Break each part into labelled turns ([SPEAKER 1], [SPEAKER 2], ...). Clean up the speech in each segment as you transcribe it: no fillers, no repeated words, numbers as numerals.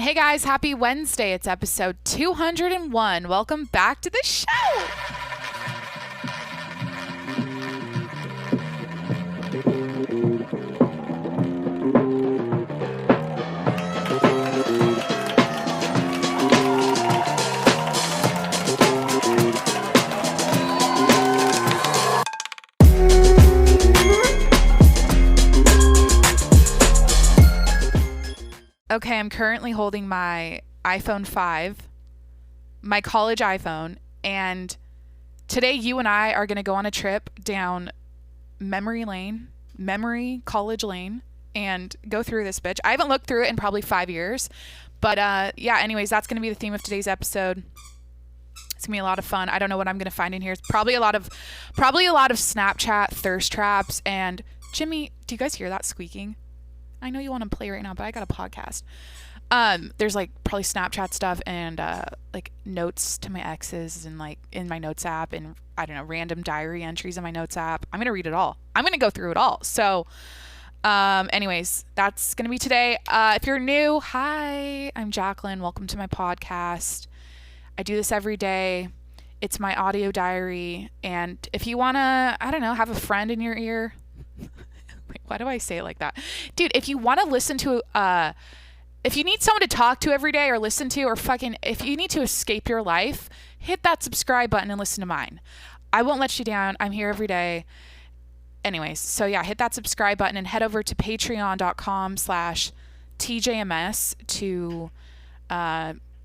[SPEAKER 1] Hey guys, happy Wednesday. It's episode 201. Welcome back to the show. Okay, I'm currently holding my iPhone 5, my college iPhone, and today you and I are going to go on a trip down memory college lane, and go through this bitch. I haven't looked through it in probably 5 years, but yeah, anyways, that's going to be the theme of today's episode. It's going to be a lot of fun. I don't know what I'm going to find in here. It's probably a lot of Snapchat thirst traps. And Jimmy, do you guys hear that squeaking? I know you want to play right now, but I got a podcast. There's like probably Snapchat stuff and like notes to my exes and like in my notes app and I don't know, random diary entries in my notes app. I'm going to read it all. I'm going to go through it all. So anyways, that's going to be today. If you're new, hi, I'm Jacqueline. Welcome to my podcast. I do this every day. It's my audio diary. And if you want to, I don't know, have a friend in your ear. Why do I say it like that? Dude, if you want to listen to, if you need someone to talk to every day or listen to, or if you need to escape your life, hit that subscribe button and listen to mine. I won't let you down. I'm here every day. Anyways, so yeah, hit that subscribe button and head over to patreon.com/TJMS to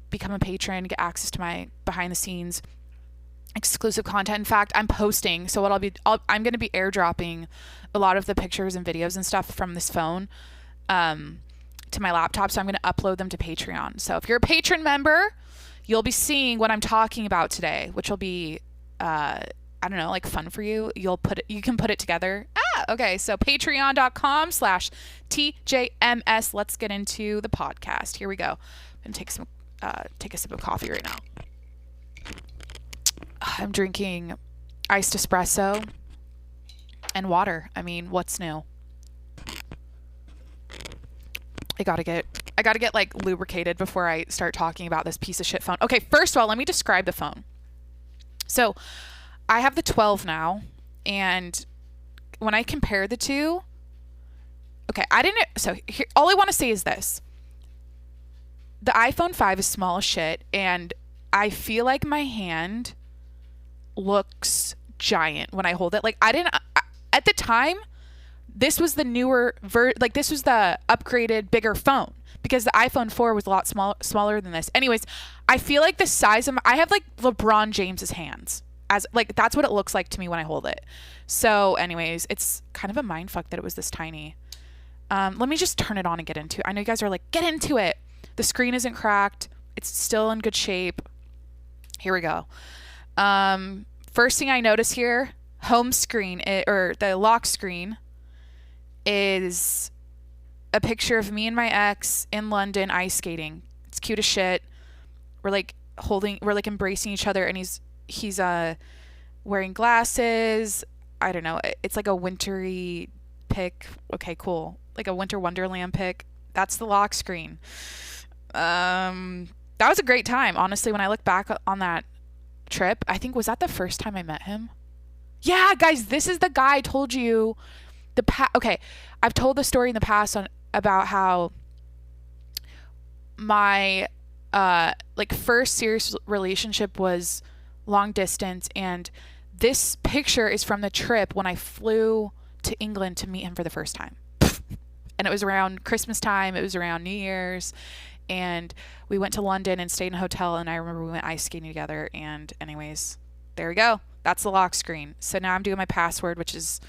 [SPEAKER 1] become a patron, get access to my behind the scenes exclusive content. In fact, I'm posting, so what I'm going to be airdropping a lot of the pictures and videos and stuff from this phone to my laptop, so I'm going to upload them to Patreon. So if you're a patron member, you'll be seeing what I'm talking about today, which will be I don't know, like fun for you. You can put it together. Okay, so patreon.com/TJMS. Let's get into the podcast. Here we go. I'm going to take a sip of coffee right now. I'm drinking iced espresso and water. I mean, what's new? I gotta get like lubricated before I start talking about this piece of shit phone. Okay, first of all, let me describe the phone. So I have the 12 now, and when I compare the two, okay, all I want to say is this. The iPhone 5 is small as shit, and I feel like my hand looks giant when I hold it. Like at the time, this was the newer this was the upgraded bigger phone, because the iPhone 4 was a lot smaller than this. Anyways, I feel like the size of I have like LeBron James's hands, as like that's what it looks like to me when I hold it. So anyways, it's kind of a mind fuck that it was this tiny. Let me just turn it on and get into it. I know you guys are like, get into it. The screen isn't cracked. It's still in good shape. Here we go. First thing I notice here, home screen, or the lock screen, is a picture of me and my ex in London ice skating. It's cute as shit. We're like embracing each other, and he's wearing glasses. I don't know. It's like a wintry pic. Okay, cool. Like a winter wonderland pic. That's the lock screen. That was a great time. Honestly, when I look back on that trip, I think, was that the first time I met him? Yeah, guys, this is the guy I told you okay, I've told the story in the past about how my like first serious relationship was long distance, and this picture is from the trip when I flew to England to meet him for the first time. And it was around Christmas time, it was around New Year's, and we went to London and stayed in a hotel, and I remember we went ice skating together, and anyways, there we go. That's the lock screen. So now I'm doing my password, which is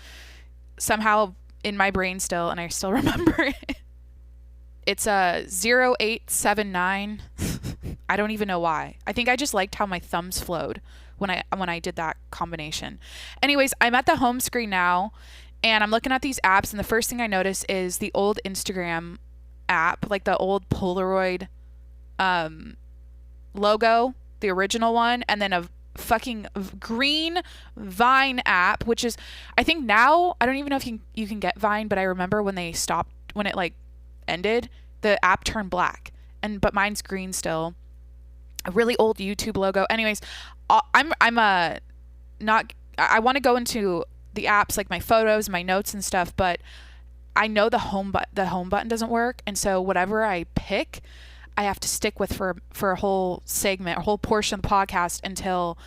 [SPEAKER 1] somehow in my brain still, and I still remember it. It's a 0879. I don't even know why. I think I just liked how my thumbs flowed when I did that combination. Anyways, I'm at the home screen now, and I'm looking at these apps, and the first thing I notice is the old Instagram app, like the old Polaroid logo, the original one, and then a fucking green Vine app, which is, I think now, I don't even know if you can get Vine, but I remember when it like ended, the app turned black. but mine's green still. A really old YouTube logo. Anyways, I'm a not. I want to go into the apps, like my photos, my notes and stuff, but I know the home button doesn't work, and so whatever I pick, I have to stick with for a whole segment, a whole portion of the podcast until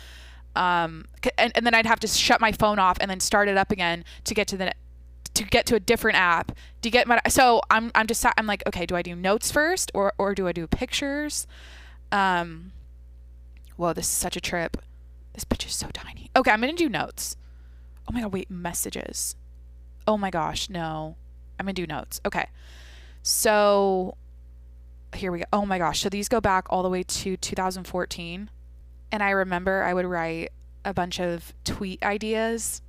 [SPEAKER 1] and then I'd have to shut my phone off and then start it up again to get to a different app to get my. So I'm like, okay, do I do notes first or do I do pictures? Whoa, this is such a trip. This bitch is so tiny. Okay, I'm gonna do notes. Oh my god, wait, messages. Oh my gosh, no. I'm gonna do notes. Okay. So here we go. Oh my gosh. So these go back all the way to 2014. And I remember I would write a bunch of tweet ideas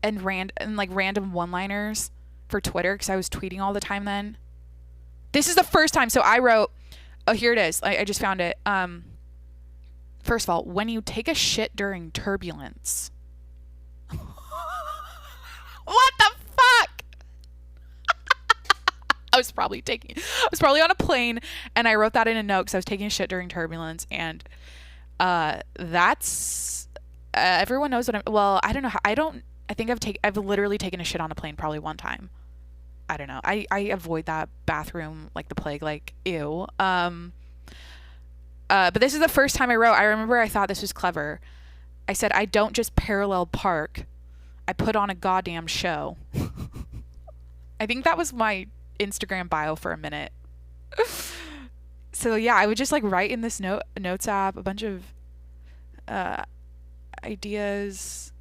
[SPEAKER 1] and random one-liners for Twitter because I was tweeting all the time then. This is the first time. So I wrote, oh, here it is. I just found it. First of all, when you take a shit during turbulence. What the fuck? I was probably on a plane and I wrote that in a note because I was taking a shit during turbulence, and that's everyone knows what I don't know how. I think I've literally taken a shit on a plane probably one time. I don't know. I avoid that bathroom like the plague, like ew. But this is the first time I wrote. I remember I thought this was clever. I said, I don't just parallel park. I put on a goddamn show. I think that was my Instagram bio for a minute. So yeah, I would just like write in this notes app a bunch of ideas.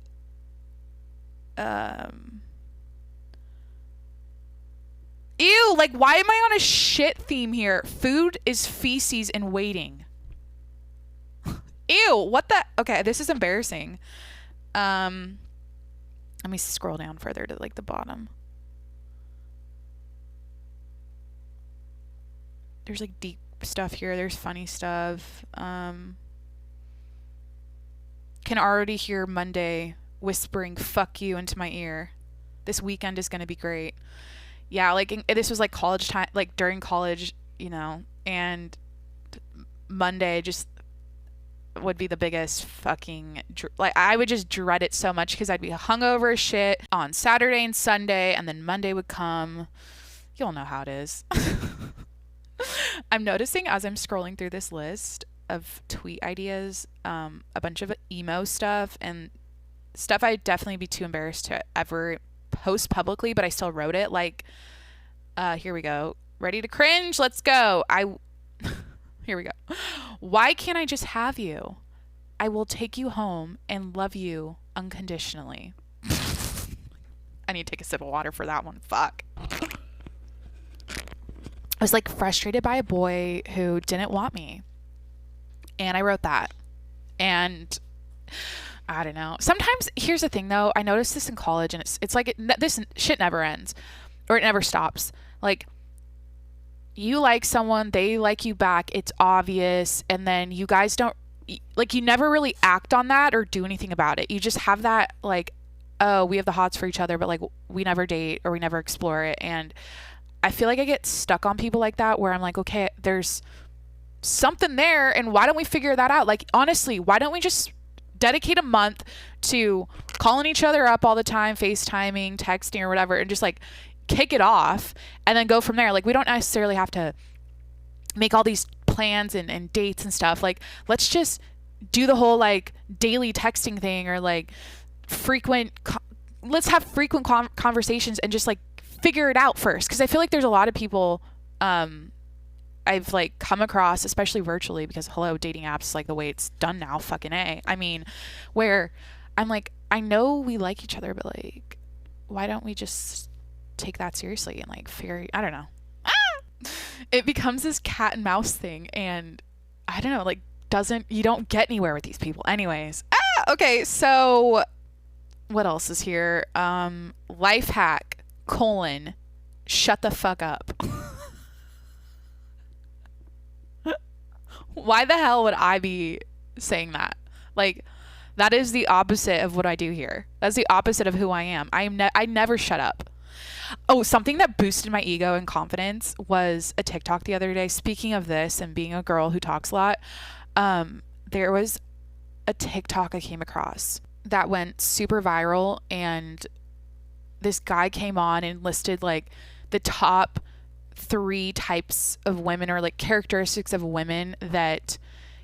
[SPEAKER 1] Ew, like why am I on a shit theme here? Food is feces in waiting. Ew, what the? Okay, this is embarrassing. Let me scroll down further to like the bottom. There's like deep stuff here. There's funny stuff. Can already hear Monday whispering "fuck you" into my ear. This weekend is gonna be great. Yeah, like this was like college time, like during college, you know, and Monday just would be the biggest fucking like I would just dread it so much because I'd be hungover as shit on Saturday and Sunday, and then Monday would come. You'll know how it is. I'm noticing as I'm scrolling through this list of tweet ideas, a bunch of emo stuff and stuff I'd definitely be too embarrassed to ever post publicly, but I still wrote it. Like, here we go. Ready to cringe? Let's go. Here we go. Why can't I just have you? I will take you home and love you unconditionally. I need to take a sip of water for that one. Fuck. I was like frustrated by a boy who didn't want me. And I wrote that. And I don't know. Sometimes, here's the thing though. I noticed this in college, and it's like this shit never ends. Or it never stops. Like, you like someone, they like you back, it's obvious, and then you guys don't, like, you never really act on that or do anything about it. You just have that, like, oh, we have the hots for each other, but, like, we never date or we never explore it. And I feel like I get stuck on people like that where I'm like, okay, there's something there, and why don't we figure that out? Like, honestly, why don't we just dedicate a month to calling each other up all the time, FaceTiming, texting, or whatever, and just, like, kick it off and then go from there. Like, we don't necessarily have to make all these plans and dates and stuff. Like, let's just do the whole like daily texting thing, or like let's have frequent conversations and just like figure it out first. Because I feel like there's a lot of people I've like come across, especially virtually, because hello, dating apps, like the way it's done now, fucking A. I mean, where I'm like, I know we like each other, but like, why don't we just take that seriously and like figure, I don't know. It becomes this cat and mouse thing, and I don't know, like you don't get anywhere with these people. Anyways. Okay, so what else is here? Life hack, shut the fuck up. Why the hell would I be saying that? Like, that is the opposite of what I do here. That's the opposite of who I am. I never shut up. Oh, something that boosted my ego and confidence was a TikTok the other day. Speaking of this and being a girl who talks a lot, there was a TikTok I came across that went super viral, and this guy came on and listed like the top 3 types of women, or like characteristics of women that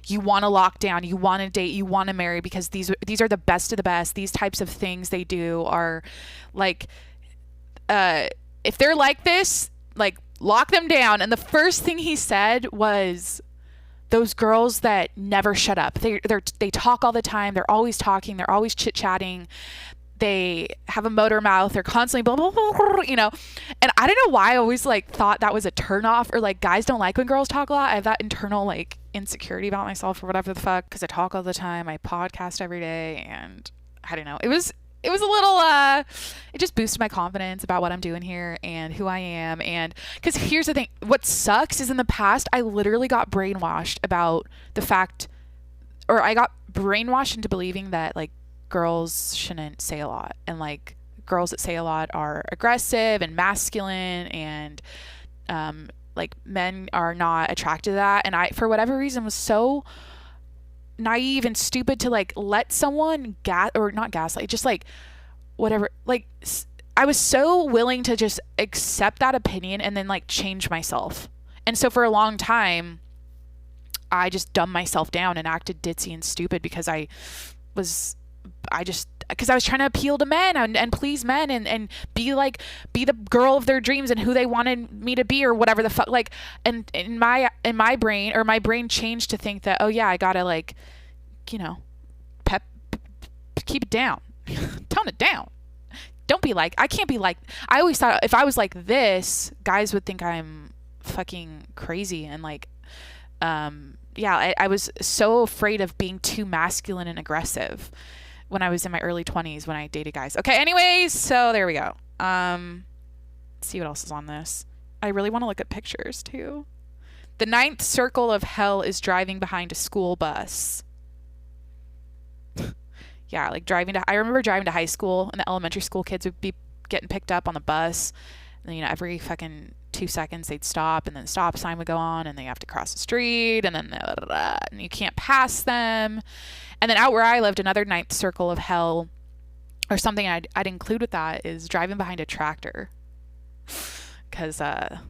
[SPEAKER 1] you want to lock down, you want to date, you want to marry, because these are the best of the best. These types of things they do are like, if they're like this, like, lock them down. And the first thing he said was those girls that never shut up. They talk all the time. They're always talking. They're always chit-chatting. They have a motor mouth. They're constantly blah, blah, blah, blah, you know. And I don't know why I always like thought that was a turnoff, or like guys don't like when girls talk a lot. I have that internal like insecurity about myself or whatever the fuck, because I talk all the time. I podcast every day, and I don't know. It was a little it just boosted my confidence about what I'm doing here and who I am. And because here's the thing, what sucks is in the past I literally got brainwashed about the fact, or I got brainwashed into believing that like girls shouldn't say a lot, and like girls that say a lot are aggressive and masculine, and like men are not attracted to that. And I, for whatever reason, was so naive and stupid to like let someone not gaslight, just like whatever, like I was so willing to just accept that opinion and then like change myself. And so for a long time I just dumbed myself down and acted ditzy and stupid because because I was trying to appeal to men and please men and be the girl of their dreams and who they wanted me to be, or whatever the fuck. Like, and in my brain, or my brain changed to think that, oh yeah, I gotta like, you know, keep it down, tone it down. Don't be like, I can't be like, I always thought if I was like this, guys would think I'm fucking crazy. And like, yeah, I was so afraid of being too masculine and aggressive when I was in my early 20s when I dated guys. Okay, anyways, so there we go. Let's see what else is on this. I really want to look at pictures too. The 9th circle of hell is driving behind a school bus. Yeah, like I remember driving to high school, and the elementary school kids would be getting picked up on the bus. And, you know, every fucking 2 seconds they'd stop, and then the stop sign would go on, and they have to cross the street, and then and you can't pass them. And then out where I lived, another 9th circle of hell, or something I'd include with that, is driving behind a tractor. Because their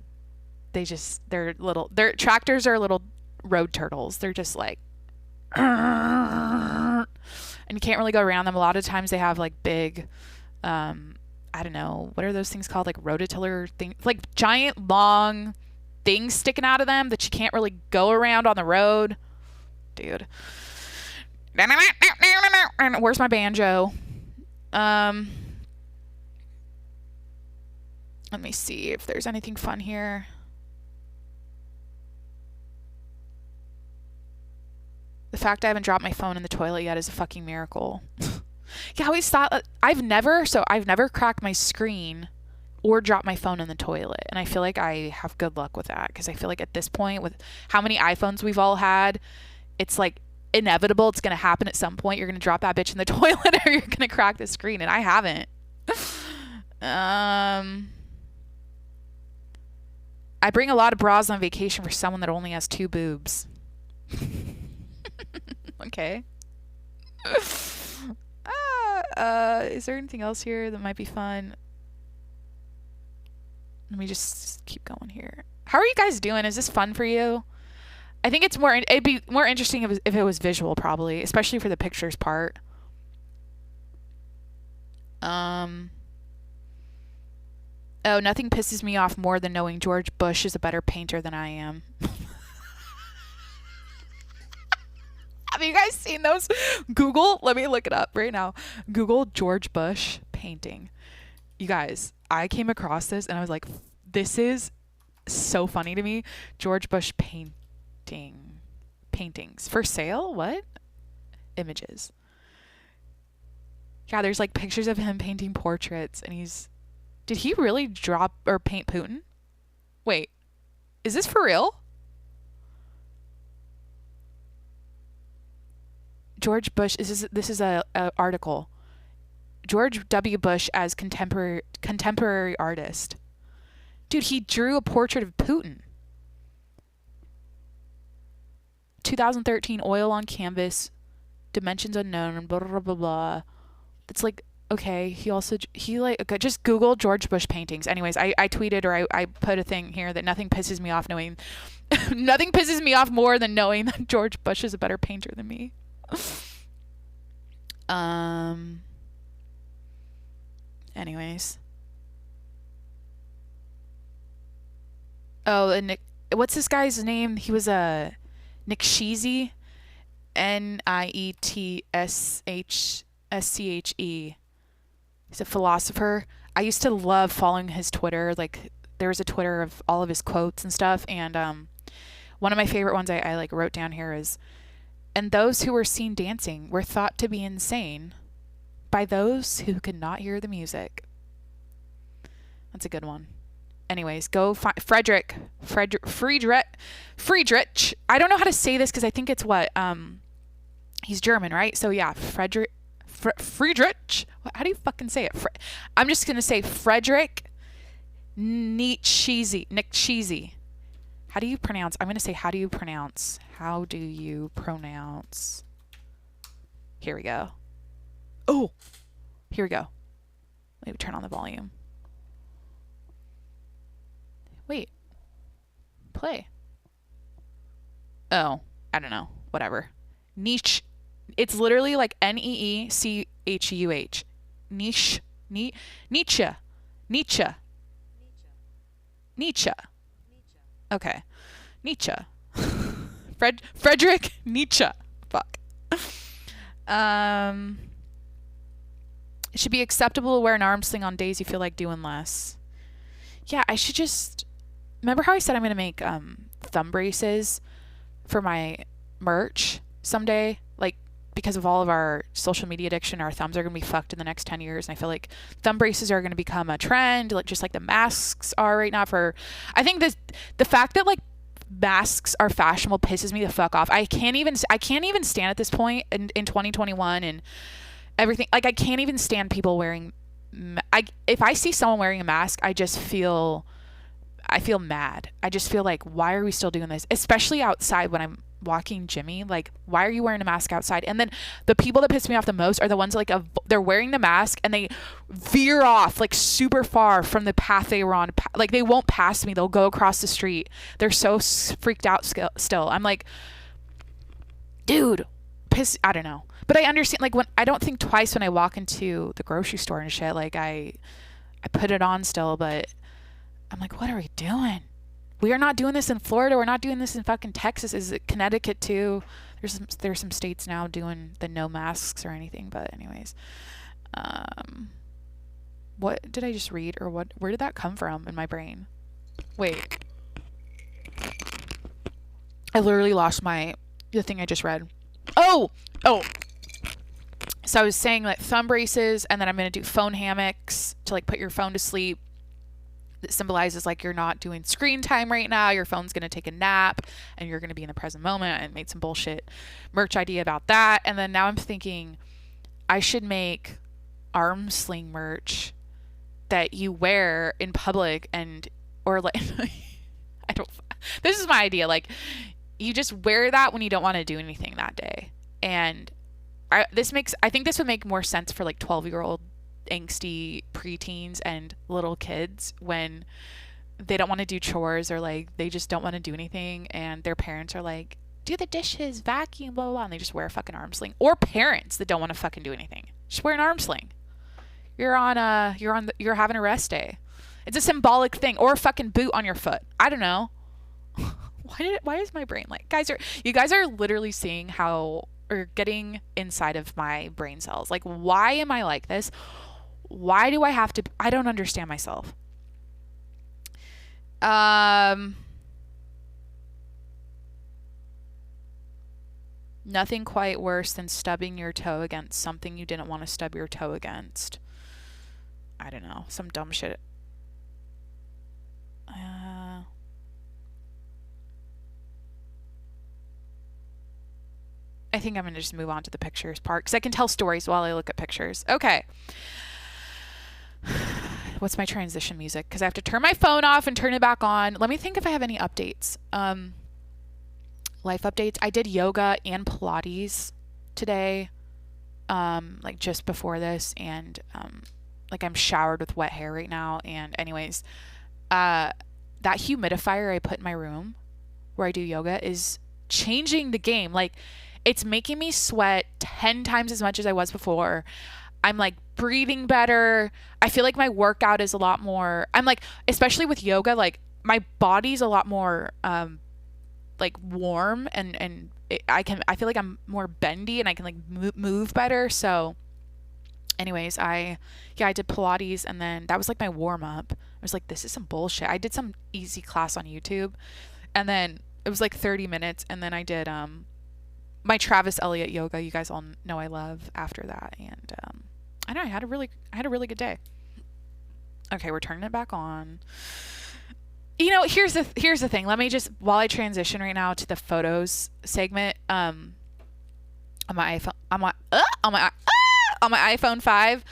[SPEAKER 1] tractors are little road turtles. They're just like, and you can't really go around them. A lot of times they have like big, I don't know, what are those things called? Like rototiller things, like giant long things sticking out of them that you can't really go around on the road. Dude. Where's my banjo? Let me see if there's anything fun here. The fact I haven't dropped my phone in the toilet yet is a fucking miracle. Yeah, I always thought, I've never cracked my screen or dropped my phone in the toilet. And I feel like I have good luck with that, because I feel like at this point, with how many iPhones we've all had, it's like inevitable. It's going to happen at some point. You're going to drop that bitch in the toilet, or you're going to crack the screen. And I haven't. I bring a lot of bras on vacation for someone that only has 2 boobs. Okay. Is there anything else here that might be fun? Let me just keep going here. How are you guys doing? Is this fun for you? I think it'd be more interesting if it was visual, probably, especially for the pictures part. Oh, nothing pisses me off more than knowing George Bush is a better painter than I am. Have you guys seen those? Google, let me look it up right now. Google George Bush painting. You guys, I came across this and I was like, this is so funny to me. George Bush paintings for sale? What? Images. Yeah, there's like pictures of him painting portraits, and did he really drop or paint Putin? Wait, is this for real? George Bush, this is a article. George W. Bush as contemporary artist. Dude, he drew a portrait of Putin. 2013 oil on canvas, dimensions unknown, blah blah blah blah. It's like, okay, just Google George Bush paintings. Anyways, I tweeted, or I put a thing here that nothing pisses me off knowing nothing pisses me off more than knowing that George Bush is a better painter than me. Anyways. Oh, and what's this guy's name? He was a Nietzsche, Nietschsche. He's a philosopher. I used to love following his Twitter. Like, there was a Twitter of all of his quotes and stuff. And one of my favorite ones I like wrote down here is, and those who were seen dancing were thought to be insane by those who could not hear the music. That's a good one. Anyways, go find Friedrich. I don't know how to say this because I think it's what he's German, right? So yeah, Friedrich. How do you fucking say it? I'm just gonna say Friedrich Nietzsche. How do you pronounce? I'm gonna say how do you pronounce? Here we go. Oh, here we go. Let me turn on the volume. Wait. Play. Oh, I don't know. Whatever. Niche. It's literally like Neechuh. Niche. Nietzsche. Okay. Nietzsche. Friedrich Nietzsche. Fuck. It should be acceptable to wear an arm sling on days you feel like doing less. Yeah, I should just... Remember how I said I'm going to make thumb braces for my merch someday? Like, because of all of our social media addiction, our thumbs are going to be fucked in the next 10 years. And I feel like thumb braces are going to become a trend, like just like the masks are right now I think the fact that like masks are fashionable pisses me the fuck off. I can't even stand at this point in 2021 and everything. Like, I can't even stand people wearing... if I see someone wearing a mask, I feel mad. I just feel like, why are we still doing this? Especially outside when I'm walking Jimmy. Like, why are you wearing a mask outside? And then the people that piss me off the most are the ones like they're wearing the mask and they veer off like super far from the path they were on. Like, they won't pass me. They'll go across the street. They're so freaked out still. I'm like, dude, I don't know. But I understand, like, when I don't think twice when I walk into the grocery store and shit. Like, I put it on still, but I'm like, what are we doing? We are not doing this in Florida. We're not doing this in fucking Texas. Is it Connecticut too? There's some states now doing the no masks or anything. But anyways, what did I just read, or where did that come from in my brain? Wait, I literally lost the thing I just read. Oh. So I was saying like thumb braces, and then I'm going to do phone hammocks to like put your phone to sleep. That symbolizes like you're not doing screen time right now. Your phone's going to take a nap and you're going to be in the present moment. And made some bullshit merch idea about that. And then now I'm thinking I should make arm sling merch that you wear in public or like, this is my idea. Like, you just wear that when you don't want to do anything that day. And I think this would make more sense for like 12-year-old angsty preteens and little kids when they don't want to do chores, or like they just don't want to do anything, and their parents are like, do the dishes, vacuum, blah blah blah, and they just wear a fucking arm sling. Or parents that don't want to fucking do anything, just wear an arm sling. You're having a rest day. It's a symbolic thing. Or a fucking boot on your foot. I don't know. Why is my brain like, you guys are literally seeing how, or getting inside of my brain cells. Like, why am I like this? Why do I have to? I don't understand myself. Nothing quite worse than stubbing your toe against something you didn't want to stub your toe against. I don't know. Some dumb shit. I think I'm going to just move on to the pictures part because I can tell stories while I look at pictures. Okay. What's my transition music? Because I have to turn my phone off and turn it back on. Let me think if I have any updates. Life updates. I did yoga and Pilates today, like just before this, and like I'm showered with wet hair right now. And anyways, that humidifier I put in my room where I do yoga is changing the game. Like, it's making me sweat 10 times as much as I was before. I'm like breathing better. I feel like my workout is a lot more, I'm like, especially with yoga, like my body's a lot more like warm, and I feel like I'm more bendy and I can like move better. So anyways, I did Pilates, and then that was like my warm up. I was like, this is some bullshit. I did some easy class on YouTube, and then it was like 30 minutes, and then I did my Travis Elliott yoga, you guys all know I love, after that. And I know I had a really good day. Okay, we're turning it back on. You know, here's the thing. Let me just, while I transition right now to the photos segment, on my iPhone 5,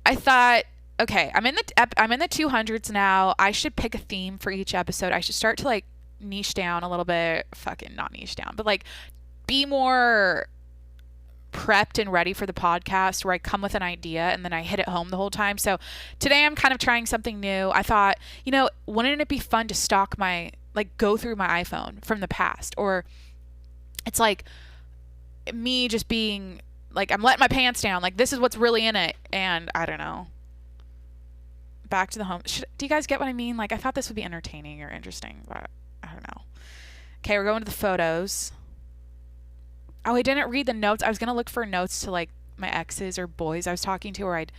[SPEAKER 1] I thought, okay, I'm in the 200s now. I should pick a theme for each episode. I should start to like niche down a little bit. Fucking not niche down, but like be more prepped and ready for the podcast, where I come with an idea and then I hit it home the whole time. So today I'm kind of trying something new. I thought, you know, wouldn't it be fun to stalk go through my iPhone from the past? Or it's like me just being like, I'm letting my pants down. Like, this is what's really in it. And I don't know. Back to the home. Do you guys get what I mean? Like, I thought this would be entertaining or interesting, but I don't know. Okay, we're going to the photos. Oh, I didn't read the notes. I was going to look for notes to like my exes or boys I was talking to, where I'd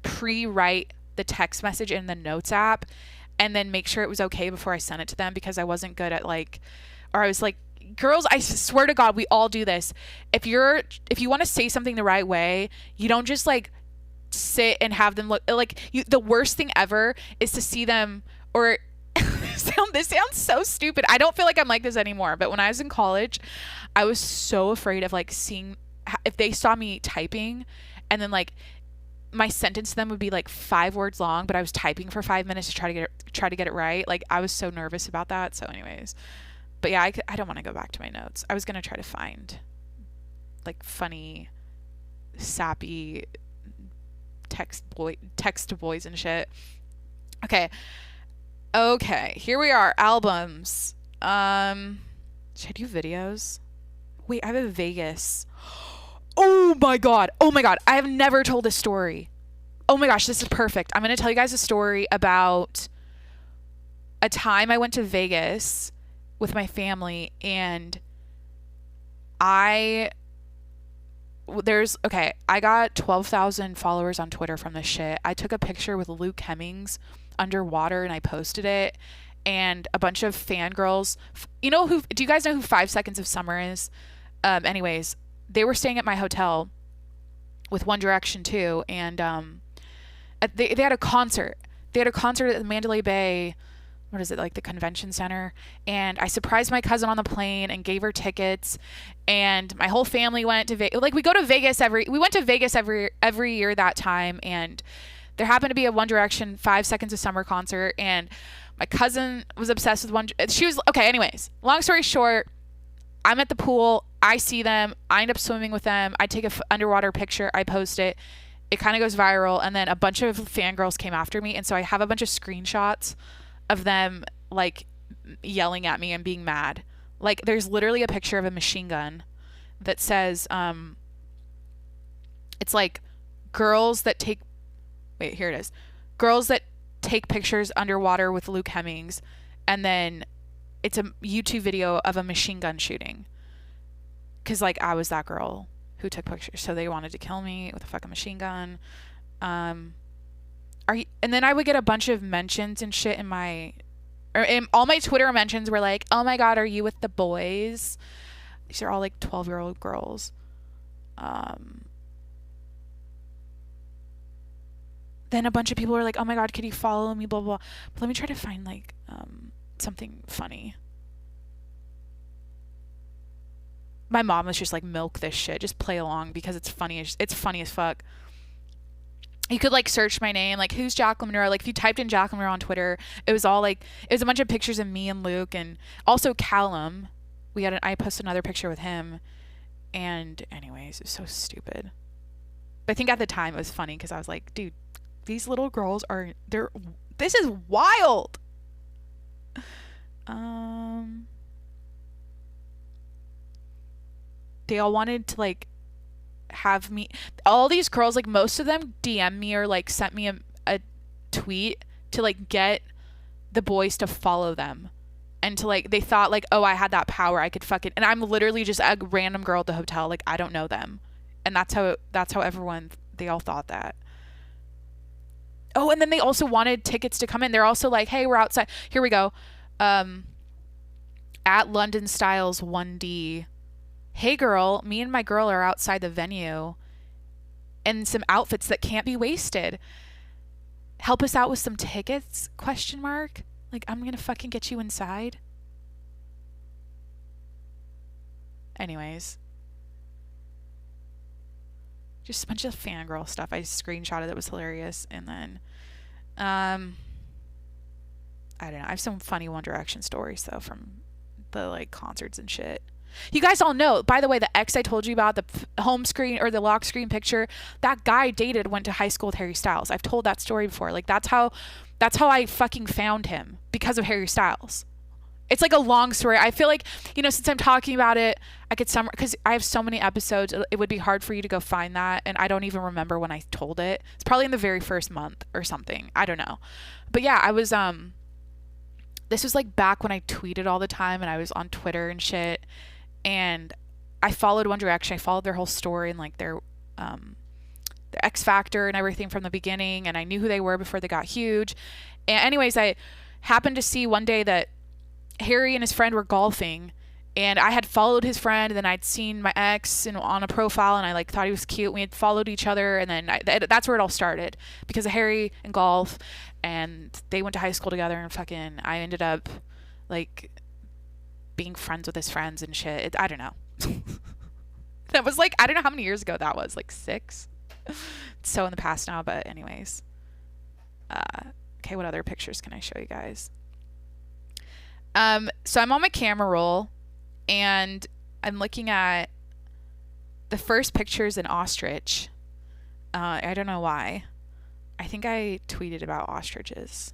[SPEAKER 1] pre-write the text message in the notes app and then make sure it was okay before I sent it to them, because I wasn't good at like, or I was like, girls, I swear to God, we all do this. If you want to say something the right way, you don't just like sit and have them look like you. The worst thing ever is to see them, or this sounds so stupid. I don't feel like I'm like this anymore, but when I was in college, I was so afraid of like seeing if they saw me typing, and then like my sentence to them would be like 5 words long, but I was typing for 5 minutes to try to get it right. Like, I was so nervous about that. So anyways, but yeah, I don't want to go back to my notes. I was going to try to find like funny, sappy text to boys and shit. Okay, here we are. Albums. Should I do videos? Wait, I have a Vegas. Oh my god. I have never told this story. Oh my gosh, this is perfect. I'm going to tell you guys a story about a time I went to Vegas with my family, and I got 12,000 followers on Twitter from this shit. I took a picture with Luke Hemmings underwater and I posted it, and a bunch of fangirls, do you guys know who 5 Seconds of Summer is? Anyways, they were staying at my hotel with One Direction too, and they had a concert. They had a concert at the Mandalay Bay, what is it, like the convention center, and I surprised my cousin on the plane and gave her tickets, and my whole family went to Vegas. Like, we went to Vegas every year that time, and there happened to be a One Direction 5 Seconds of Summer concert, and my cousin was obsessed with anyways, long story short, I'm at the pool, I see them, I end up swimming with them, I take a underwater picture, I post it, it kind of goes viral, and then a bunch of fangirls came after me, and so I have a bunch of screenshots of them like yelling at me and being mad. Like, there's literally a picture of a machine gun that says it's like girls that take pictures underwater with Luke Hemmings, and then it's a YouTube video of a machine gun shooting, because like I was that girl who took pictures, so they wanted to kill me with a fucking machine gun. And then I would get a bunch of mentions and shit in all my Twitter mentions were like, oh my god, are you with the boys? These are all like 12-year-old girls. Then a bunch of people were like, oh my god, could you follow me, blah blah blah. But let me try to find like something funny. My mom was just like, milk this shit, just play along because it's funny. It's funny as fuck. You could like search my name, like who's Jacqueline Monroe. Like if you typed in Jacqueline Monroe on Twitter, it was all like it was a bunch of pictures of me and Luke and also Callum. I posted another picture with him, and anyways, it was so stupid. But I think at the time it was funny because I was like, dude, these little girls this is wild. They all wanted to like have me, all these girls, like most of them DM me or like sent me a tweet to like get the boys to follow them and to like, they thought like, oh, I had that power, I could fucking, and I'm literally just a random girl at the hotel, like I don't know them. And that's how everyone, they all thought that. Oh, and then they also wanted tickets to come in. They're also like, hey, we're outside, here we go, at London Styles 1D, hey girl, me and my girl are outside the venue in some outfits that can't be wasted. Help us out with some tickets? ? Like, I'm gonna fucking get you inside. Anyways. Just a bunch of fangirl stuff. I screenshotted that was hilarious. And then, I don't know. I have some funny One Direction stories, though, from the, like, concerts and shit. You guys all know, by the way, the ex I told you about, the home screen or the lock screen picture, that guy went to high school with Harry Styles. I've told that story before. Like, that's how I fucking found him, because of Harry Styles. It's like a long story. I feel like, since I'm talking about it, I could because I have so many episodes, it would be hard for you to go find that. And I don't even remember when I told it. It's probably in the very first month or something. I don't know. But yeah, I was, this was like back when I tweeted all the time and I was on Twitter and shit. And I followed One Direction. I followed their whole story and like their X Factor and everything from the beginning. And I knew who they were before they got huge. And anyways, I happened to see one day that Harry and his friend were golfing, and I had followed his friend, and then I'd seen my ex on a profile, and I like thought he was cute. We had followed each other, and then that's where it all started, because of Harry and golf, and they went to high school together, and fucking I ended up like being friends with his friends and shit. I don't know. That was like, I don't know how many years ago that was, like 6. It's so in the past now, but anyways. Okay, what other pictures can I show you guys? So I'm on my camera roll and I'm looking at the first pictures in ostrich. I don't know why. I think I tweeted about ostriches.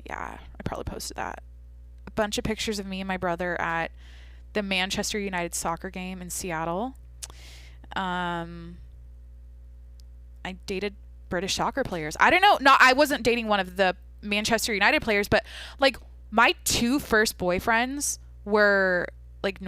[SPEAKER 1] Yeah, I probably posted that. A bunch of pictures of me and my brother at the Manchester United soccer game in Seattle. I dated British soccer players. I don't know. I wasn't dating one of the Manchester United players, but like my 2 first boyfriends were like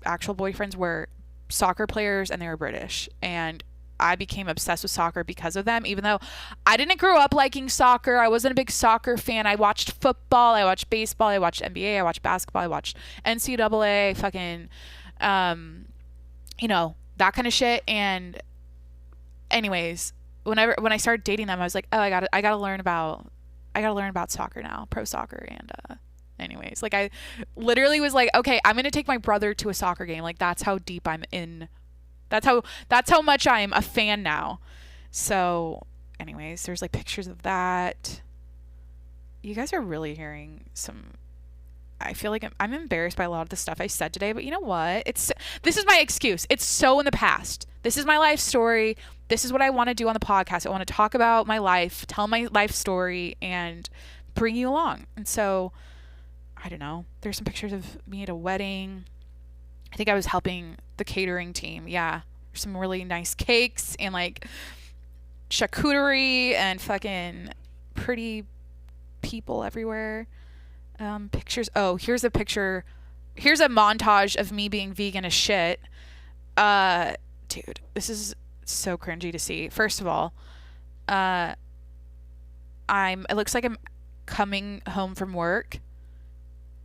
[SPEAKER 1] actual boyfriends were soccer players, and they were British, and I became obsessed with soccer because of them. Even though I didn't grow up liking soccer, I wasn't a big soccer fan. I watched football, I watched baseball, I watched NBA, I watched basketball, I watched NCAA, fucking that kind of shit. And anyways, when I started dating them, I was like, oh, I gotta learn about soccer now, pro soccer. And anyways, like I literally was like, okay, I'm gonna take my brother to a soccer game. Like that's how deep I'm in. That's how much I'm a fan now. So anyways, there's like pictures of that. You guys are really hearing some. I feel like I'm embarrassed by a lot of the stuff I said today, but you know what? This is my excuse. It's so in the past. This is my life story. This is what I want to do on the podcast. I want to talk about my life, tell my life story, and bring you along. And so, I don't know. There's some pictures of me at a wedding. I think I was helping the catering team. Yeah. Some really nice cakes and like charcuterie and fucking pretty people everywhere. Pictures. Oh, here's a picture. Here's a montage of me being vegan as shit. Dude, this is so cringy to see. First of all, it looks like I'm coming home from work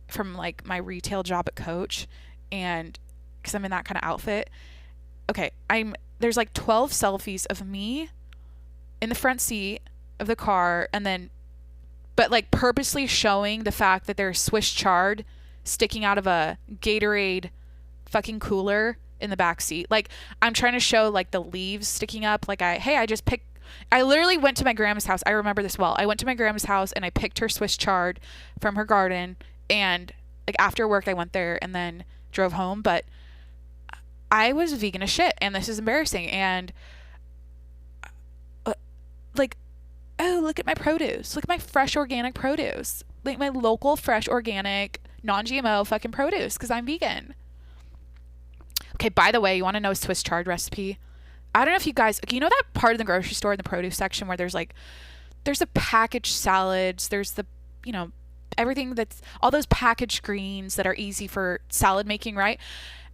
[SPEAKER 1] from like my retail job at Coach, and because I'm in that kind of outfit. Okay, there's like 12 selfies of me in the front seat of the car, and then but like purposely showing the fact that there's Swiss chard sticking out of a Gatorade fucking cooler in the back seat. Like, I'm trying to show like the leaves sticking up. Like, I literally went to my grandma's house. I remember this well. I went to my grandma's house and I picked her Swiss chard from her garden. And like after work, I went there and then drove home. But I was vegan as shit. And this is embarrassing. And like, oh, look at my produce. Look at my fresh organic produce. Like my local, fresh, organic, non-GMO fucking produce because I'm vegan. Okay, by the way, you want to know a Swiss chard recipe? I don't know if you guys, you know that part of the grocery store in the produce section where there's the packaged salads, there's the, everything that's, all those packaged greens that are easy for salad making, right?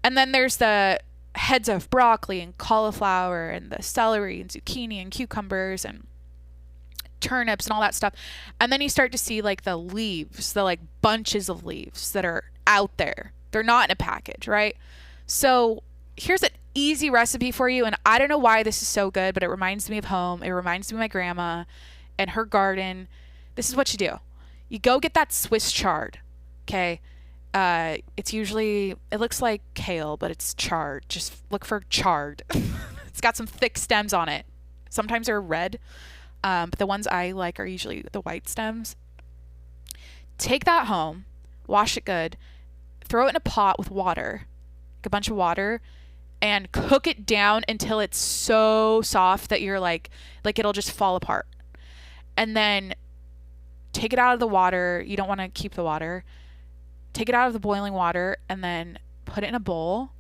[SPEAKER 1] And then there's the heads of broccoli and cauliflower and the celery and zucchini and cucumbers and turnips and all that stuff. And then you start to see like the leaves, the like bunches of leaves that are out there. They're not in a package, right? So here's an easy recipe for you. And I don't know why this is so good, but it reminds me of home. It reminds me of my grandma and her garden. This is what you do. You go get that Swiss chard. Okay. It's usually, it looks like kale, but it's chard. Just look for chard. It's got some thick stems on it. Sometimes they're red. But the ones I like are usually the white stems. Take that home, wash it good, throw it in a pot with water, like a bunch of water, and cook it down until it's so soft that you're like it'll just fall apart. And then take it out of the water. You don't want to keep the water. Take it out of the boiling water and then put it in a bowl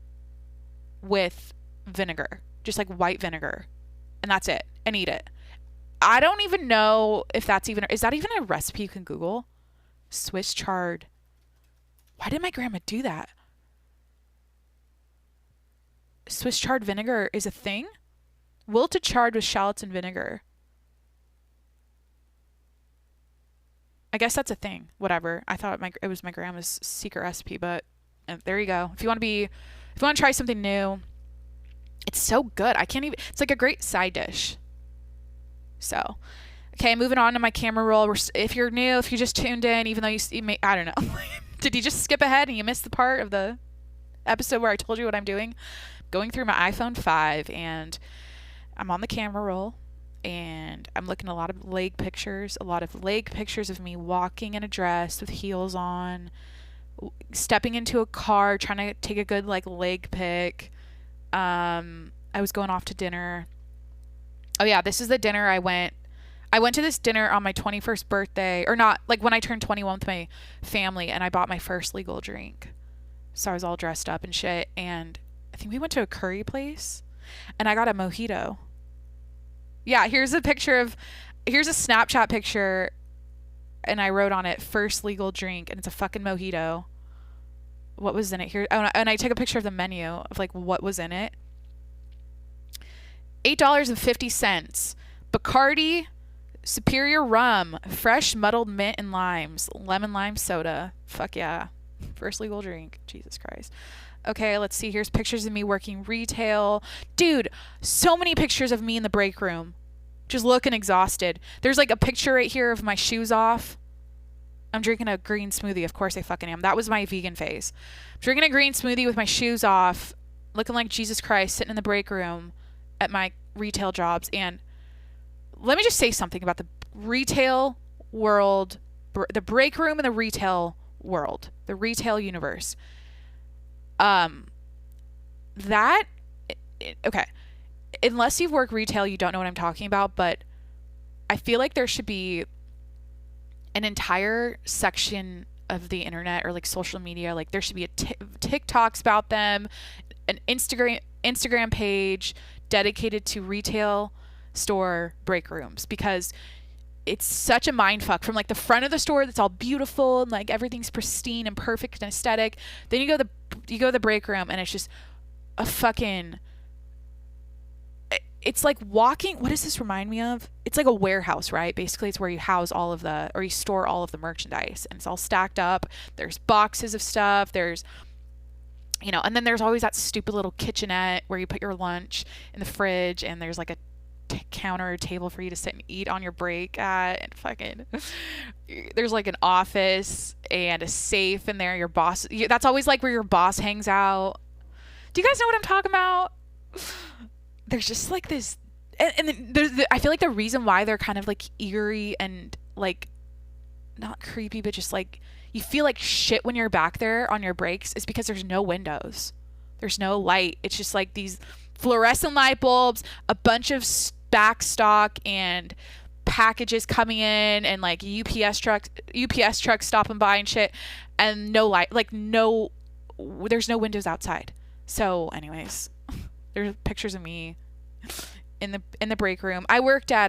[SPEAKER 1] with vinegar, just like white vinegar. And that's it. And eat it. I don't even know if is that even a recipe you can Google? Swiss chard. Why did my grandma do that? Swiss chard vinegar is a thing? Wilted chard with shallots and vinegar. I guess that's a thing. Whatever. I thought it was my grandma's secret recipe, but there you go. If you want to try something new, it's so good. It's like a great side dish. So, okay, moving on to my camera roll. If you're new, if you just tuned in, even though you may, I don't know. Did you just skip ahead and you missed the part of the episode where I told you what I'm doing? Going through my iPhone 5 and I'm on the camera roll and I'm looking at a lot of leg pictures of me walking in a dress with heels on, stepping into a car, trying to take a good like leg pic. I was going off to dinner. Oh yeah, this is the dinner I went to this dinner on my 21st birthday, or not, like when I turned 21 with my family, and I bought my first legal drink. So I was all dressed up and shit, and I think we went to a curry place, and I got a mojito. Yeah, here's a Snapchat picture, and I wrote on it, first legal drink, and it's a fucking mojito. What was in it here? Oh, and I took a picture of the menu of like what was in it. $8.50. Bacardi, Superior Rum, fresh muddled mint and limes, lemon lime soda. Fuck yeah. First legal drink. Jesus Christ. Okay, let's see. Here's pictures of me working retail. Dude, so many pictures of me in the break room. Just looking exhausted. There's like a picture right here of my shoes off. I'm drinking a green smoothie. Of course I fucking am. That was my vegan phase. I'm drinking a green smoothie with my shoes off, looking like Jesus Christ, sitting in the break room at my retail jobs. And let me just say something about the retail world, the break room in the retail world, the retail universe. Okay, unless you've worked retail, you don't know what I'm talking about, but I feel like there should be an entire section of the internet or like social media, like there should be TikToks about them, an Instagram page dedicated to retail store break rooms, because it's such a mind fuck. From like the front of the store that's all beautiful and like everything's pristine and perfect and aesthetic, then you go to the break room and it's just a fucking, it's like walking, what does this remind me of? It's like a warehouse, right? Basically it's where you house you store all of the merchandise, and it's all stacked up. There's boxes of stuff, there's, and then there's always that stupid little kitchenette where you put your lunch in the fridge, and there's like a counter or table for you to sit and eat on your break at, and fucking there's like an office and a safe in there. Your boss, that's always like where your boss hangs out. Do you guys know what I'm talking about? There's just like this, and I feel like the reason why they're kind of like eerie and like not creepy, but just like you feel like shit when you're back there on your breaks is because there's no windows. There's no light. It's just like these fluorescent light bulbs, a bunch of back stock and packages coming in, and like UPS trucks stopping by and shit, and no light, like no, there's no windows outside. So anyways, there's pictures of me in the break room. I worked at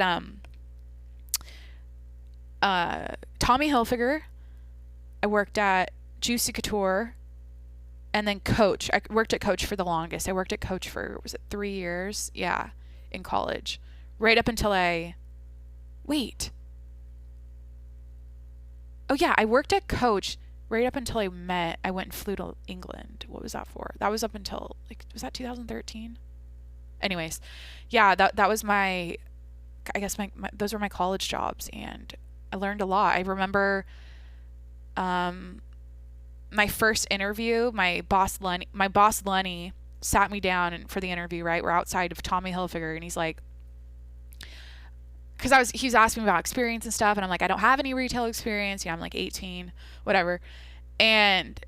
[SPEAKER 1] Tommy Hilfiger. I worked at Juicy Couture, and then Coach. I worked at Coach for the longest. I worked at Coach for, was it 3 years? Yeah, in college. Right up until wait. Oh yeah, I worked at Coach right up until I went and flew to England. What was that for? That was up until, like, was that 2013? Anyways, yeah, that was my, I guess those were my college jobs, and I learned a lot. I remember my first interview, my boss Lenny sat me down for the interview, right? We're outside of Tommy Hilfiger, and he's like, because he was asking me about experience and stuff, and I'm like, I don't have any retail experience. I'm like 18, whatever. And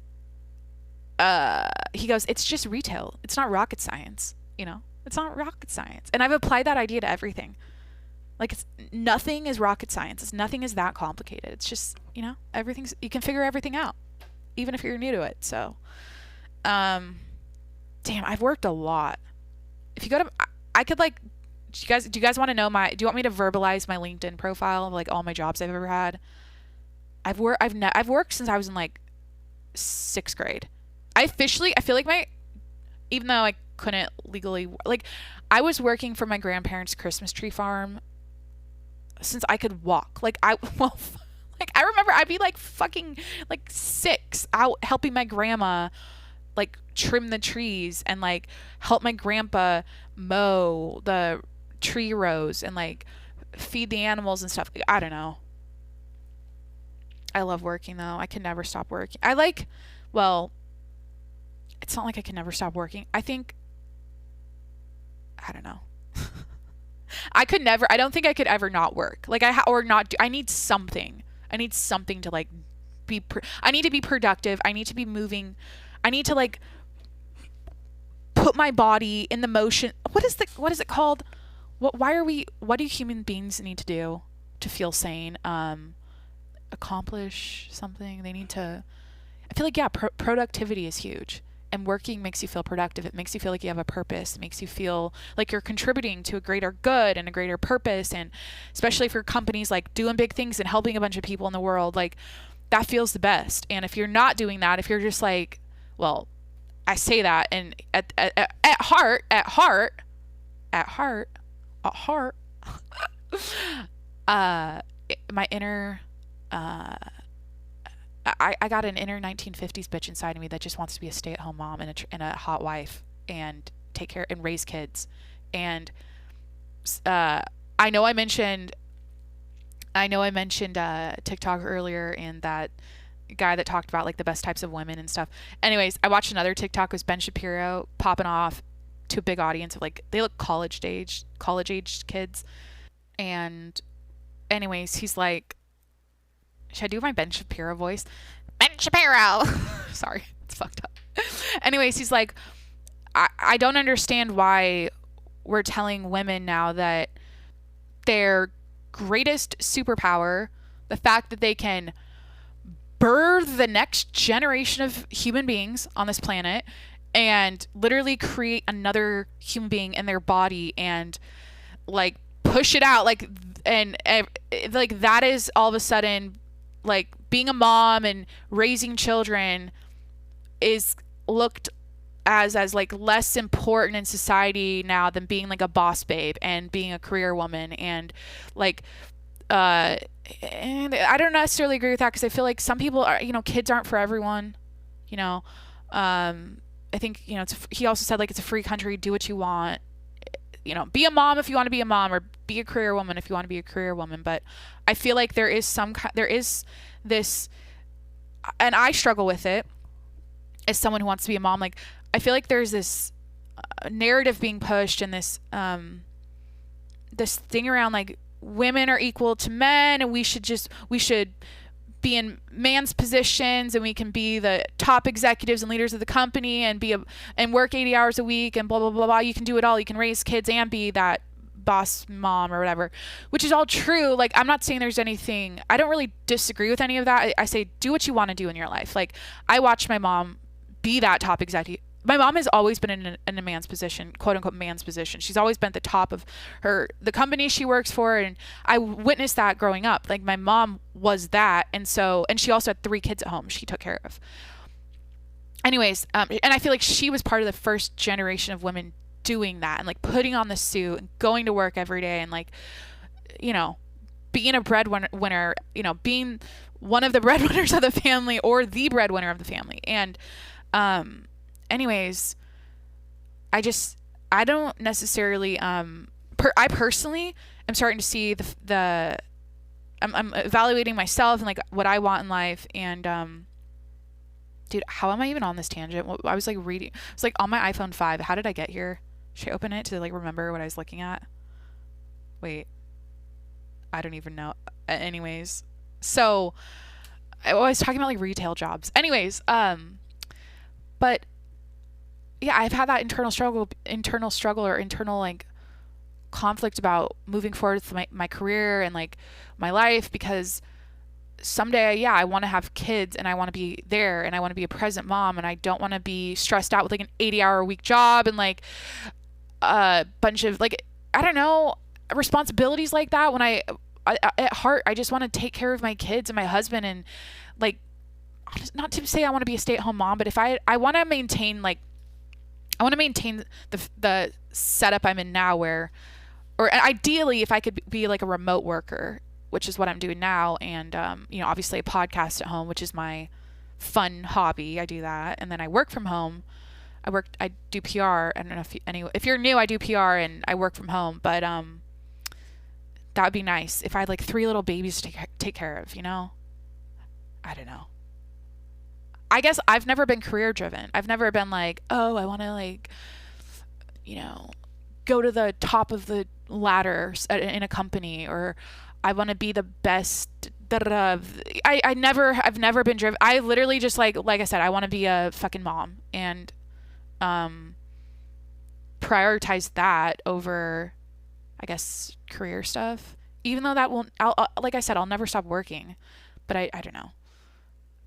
[SPEAKER 1] he goes, it's just retail. It's not rocket science, It's not rocket science. And I've applied that idea to everything. Like, nothing is rocket science. Nothing is that complicated. It's just, you can figure everything out, even if you're new to it. So, damn, I've worked a lot. If you go to, I could like, do you guys want to know do you want me to verbalize my LinkedIn profile of like all my jobs I've ever had? I've worked since I was in like 6th grade. I feel like even though I couldn't legally, like, I was working for my grandparents' Christmas tree farm since I could walk. Like, I remember I'd be like fucking like 6 out helping my grandma like trim the trees and like help my grandpa mow the tree rows and like feed the animals and stuff. I don't know. I love working though. I can never stop working. It's not like I can never stop working. I don't know. I don't think I could ever not work. Like I need something. I need something to like I need to be productive. I need to be moving. I need to like put my body in the motion. What is it called? What do human beings need to do to feel sane? Accomplish something. They need to, I feel like, yeah, productivity is huge. And working makes you feel productive. It makes you feel like you have a purpose. It makes you feel like you're contributing to a greater good and a greater purpose. And especially for companies like doing big things and helping a bunch of people in the world, like that feels the best. And if you're not doing that, if you're just like, well, I say that, and at heart, my inner, I got an inner 1950s bitch inside of me that just wants to be a stay-at-home mom and a hot wife and take care and raise kids. And I know I mentioned TikTok earlier, and that guy that talked about like the best types of women and stuff. Anyways, I watched another TikTok with Ben Shapiro popping off to a big audience of like, they look college-aged kids. And anyways, he's like, should I do my Ben Shapiro voice? Ben Shapiro! Sorry, it's fucked up. Anyways, he's like, I don't understand why we're telling women now that their greatest superpower, the fact that they can birth the next generation of human beings on this planet and literally create another human being in their body and like push it out, like, and like that is all of a sudden, like, being a mom and raising children is looked as like less important in society now than being like a boss babe and being a career woman. And like and I don't necessarily agree with that, because I feel like some people are, kids aren't for everyone, I think, he also said like it's a free country, do what you want, be a mom if you want to be a mom, or be a career woman if you want to be a career woman. But I feel like there is this, and I struggle with it as someone who wants to be a mom. Like, I feel like there's this narrative being pushed, and this thing around like women are equal to men, and we should be in man's positions, and we can be the top executives and leaders of the company and and work 80 hours a week and blah blah blah blah. You can do it all. You can raise kids and be that boss mom or whatever, which is all true. Like, I'm not saying there's anything, I don't really disagree with any of that. I say do what you want to do in your life. Like, I watched my mom be that top executive. My mom has always been in a man's position, quote unquote man's position. She's always been at the top of the company she works for, and I witnessed that growing up. Like, my mom was that, and she also had 3 kids at home she took care of. Anyways, and I feel like she was part of the first generation of women doing that, and like putting on the suit and going to work every day, and like, you know, being a breadwinner, you know, being one of the breadwinners of the family or the breadwinner of the family. And anyways, I don't necessarily I personally am starting to see I'm evaluating myself and like what I want in life. And dude, how am I even on this tangent? I was like reading, it's like on my iPhone 5. How did I get here? Should I open it to like remember what I was looking at? Wait, I don't even know. Anyways, so I was talking about like retail jobs. Anyways, but yeah, I've had that internal struggle or internal like conflict about moving forward with my career and like my life, because someday, yeah, I want to have kids and I want to be there and I want to be a present mom, and I don't want to be stressed out with like an 80-hour-a-week job and like a bunch of like, I don't know, responsibilities like that. When I at heart, I just want to take care of my kids and my husband, and like, not to say I want to be a stay-at-home mom, but if I want to maintain like, I want to maintain the setup I'm in now, or ideally if I could be like a remote worker, which is what I'm doing now. And, you know, obviously a podcast at home, which is my fun hobby. I do that. And then I work from home. I do PR. I don't know if you're new, I do PR and I work from home, but, that would be nice if I had like 3 little babies to take care of, you know? I don't know. I guess I've never been career driven. I've never been like, oh, I want to like, you know, go to the top of the ladder in a company, or I want to be the best. I've never been driven. I literally just like I said, I want to be a fucking mom, and prioritize that over, I guess, career stuff. Even though that won't, like I said, I'll never stop working, but I don't know.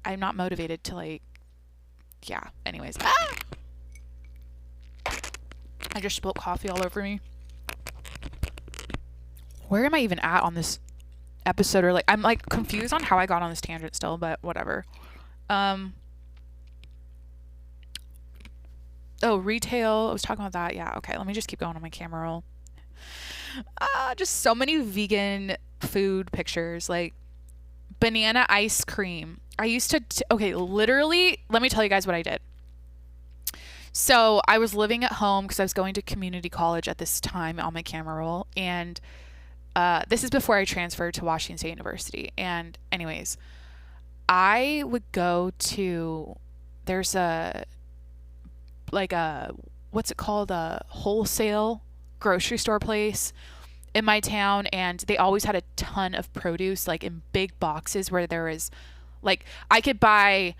[SPEAKER 1] I'm not motivated to like, yeah. Anyways, I just spilled coffee all over me. Where am I even at on this episode? Or like, I'm like confused on how I got on this tangent still, but whatever. Oh, retail. I was talking about that. Yeah. Okay. Let me just keep going on my camera roll. Just so many vegan food pictures, like banana ice cream. I used to, okay, literally, let me tell you guys what I did. So I was living at home because I was going to community college at this time on my camera roll. And this is before I transferred to Washington State University. And anyways, I would go to, there's what's it called? A wholesale grocery store place in my town. And they always had a ton of produce, like in big boxes, where there was like, I could buy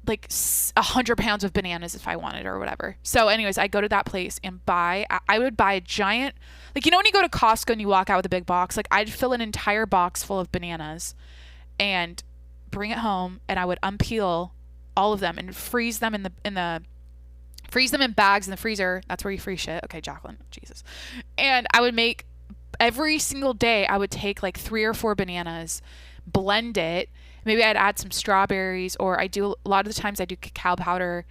[SPEAKER 1] like 100 pounds of bananas if I wanted or whatever. So anyways, I go to that place and I would buy a giant, like, you know, when you go to Costco and you walk out with a big box, like I'd fill an entire box full of bananas and bring it home, and I would unpeel all of them and freeze them freeze them in bags in the freezer. That's where you freeze shit. Okay, Jacqueline, Jesus. And I would make, every single day I would take like 3 or 4 bananas, blend it. Maybe I'd add some strawberries, or a lot of the times I do cacao powder.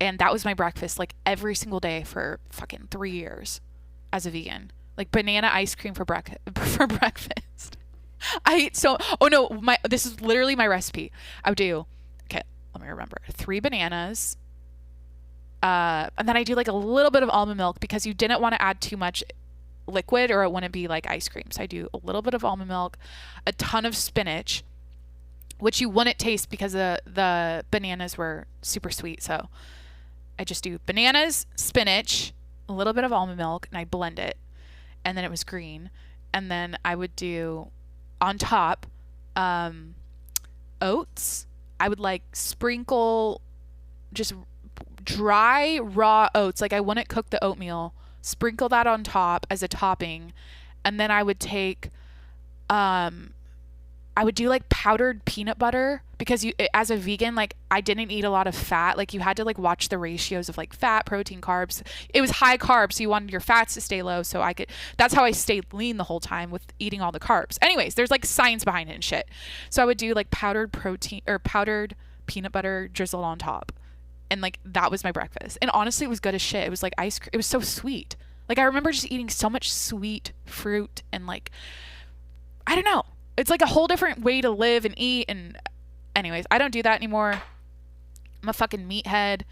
[SPEAKER 1] And that was my breakfast, like every single day for fucking 3 years as a vegan. Like banana ice cream for breakfast. This is literally my recipe. I would do, okay, let me remember, 3 bananas. And then I do like a little bit of almond milk, because you didn't want to add too much liquid or it wouldn't be like ice cream. So I do a little bit of almond milk, a ton of spinach, which you wouldn't taste because the bananas were super sweet. So I just do bananas, spinach, a little bit of almond milk, and I blend it. And then it was green. And then I would do on top oats. I would like sprinkle just dry raw oats. Like I wouldn't cook the oatmeal. Sprinkle that on top as a topping. And then I would take I would do like powdered peanut butter because you, as a vegan, like I didn't eat a lot of fat. Like you had to like watch the ratios of like fat, protein, carbs. It was high carbs, so you wanted your fats to stay low. So I could, that's how I stayed lean the whole time with eating all the carbs. Anyways, there's like science behind it and shit. So I would do like powdered protein or powdered peanut butter drizzled on top. And like that was my breakfast. And honestly, it was good as shit. It was like ice cream. It was so sweet. Like I remember just eating so much sweet fruit and like, I don't know. It's like a whole different way to live and eat. And anyways, I don't do that anymore. I'm a fucking meathead.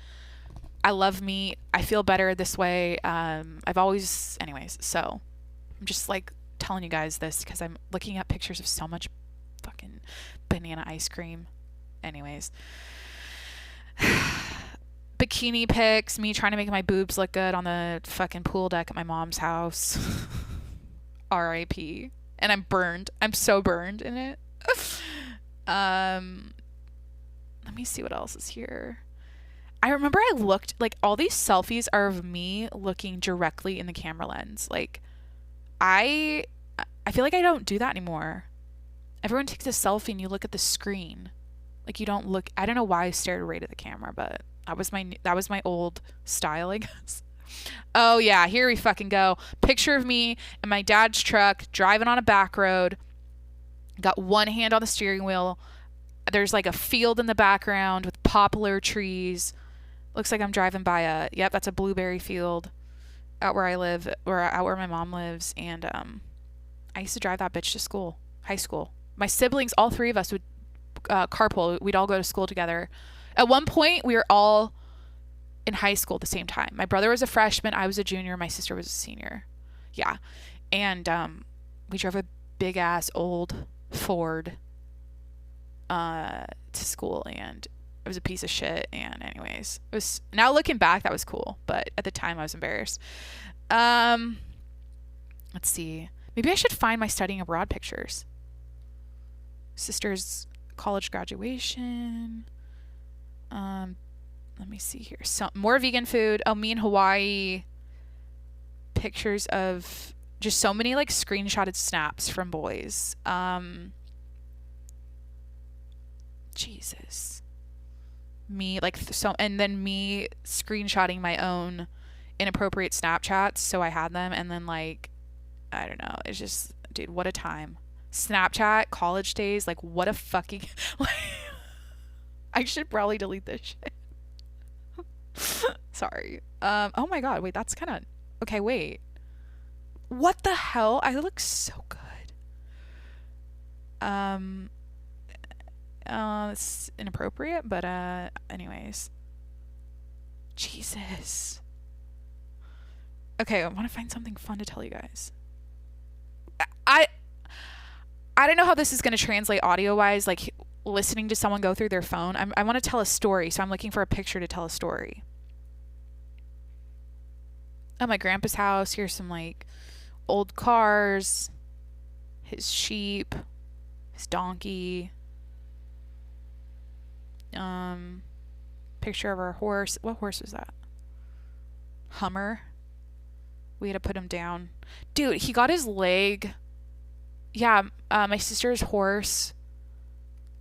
[SPEAKER 1] I love meat. I feel better this way. I've always, anyways, so I'm just like telling you guys this because I'm looking at pictures of so much fucking banana ice cream. Anyways. Bikini pics, me trying to make my boobs look good on the fucking pool deck at my mom's house. R.I.P. And I'm burned. I'm so burned in it. Let me see what else is here. I remember I looked, like, all these selfies are of me looking directly in the camera lens. Like, I feel like I don't do that anymore. Everyone takes a selfie and you look at the screen. Like, you don't look, I don't know why I stared right at the camera, but that was my old style, I guess. Oh yeah, here we fucking go. Picture of me in my dad's truck driving on a back road. Got one hand on the steering wheel. There's like a field in the background with poplar trees. Looks like I'm driving by yep, that's a blueberry field out where I live, or out where my mom lives. And I used to drive that bitch to school, high school. My siblings, all three of us would carpool. We'd all go to school together. At one point, we were all in high school at the same time. My brother was a freshman, I was a junior, my sister was a senior. Yeah. And we drove a big ass old Ford to school, and it was a piece of shit. And anyways, it was, now looking back, that was cool, but at the time I was embarrassed. Let's see. Maybe I should find my studying abroad pictures. Sister's college graduation. Let me see here. Some more vegan food. Oh, me in Hawaii. Pictures of just so many like screenshotted snaps from boys. Jesus. Me like so, and then me screenshotting my own inappropriate Snapchats, so I had them, and then like I don't know. It's just, dude, what a time. Snapchat, college days, like what a fucking like, I should probably delete this shit. Sorry. Oh my god, wait, that's kind of okay, wait. What the hell? I look so good. It's inappropriate, but anyways. Jesus. Okay, I want to find something fun to tell you guys. I don't know how this is going to translate audio-wise, like listening to someone go through their phone. I want to tell a story, so I'm looking for a picture to tell a story. Oh, my grandpa's house. Here's some like old cars, his sheep, his donkey. Picture of our horse. What horse was that? Hummer. We had to put him down. Dude, he got his leg. Yeah, my sister's horse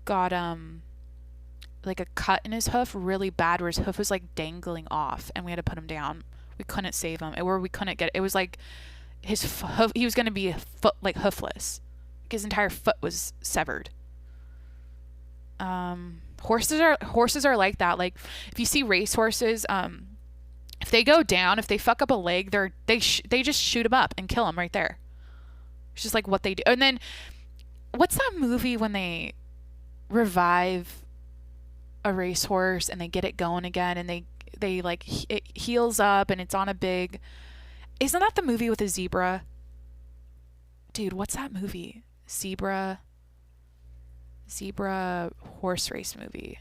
[SPEAKER 1] got like a cut in his hoof really bad, where his hoof was like dangling off, and we had to put him down. We couldn't save him, or we couldn't get it. It was like his hoof, he was going to be like hoofless. Like his entire foot was severed. Horses are like that. Like if you see race horses, if they go down, if they fuck up a leg, they just shoot him up and kill him right there. It's just like what they do. And then what's that movie when they revive a racehorse and they get it going again, and they like it heals up and it's on a big, isn't that the movie with a zebra? Dude, what's that movie? Zebra horse race movie.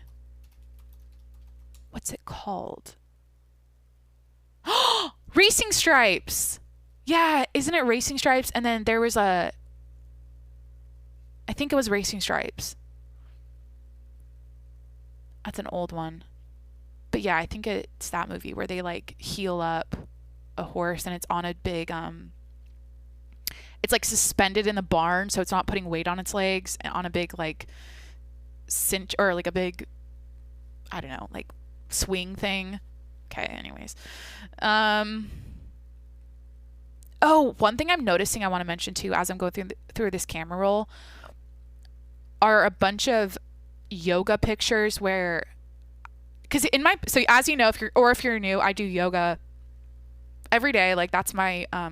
[SPEAKER 1] What's it called? Racing Stripes. Yeah, isn't it Racing Stripes? And then there was I think it was Racing Stripes. That's an old one. But yeah, I think it's that movie where they like heel up a horse and it's on a big it's like suspended in the barn, so it's not putting weight on its legs, and on a big like cinch or like a big, I don't know, like swing thing. Okay, anyways. Oh, one thing I'm noticing I want to mention too as I'm going through this camera roll are a bunch of yoga pictures where, because so as you know, if you're new, I do yoga every day. Like that's my I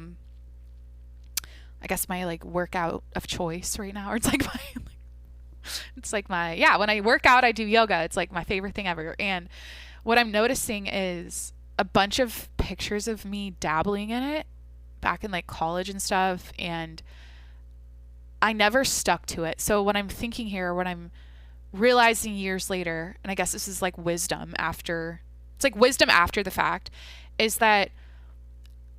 [SPEAKER 1] guess my like workout of choice right now. Or it's like my yeah, when I work out, I do yoga. It's like my favorite thing ever. And what I'm noticing is a bunch of pictures of me dabbling in it back in like college and stuff, and I never stuck to it. So what I'm thinking here, what I'm realizing years later, and I guess this is like wisdom after the fact, is that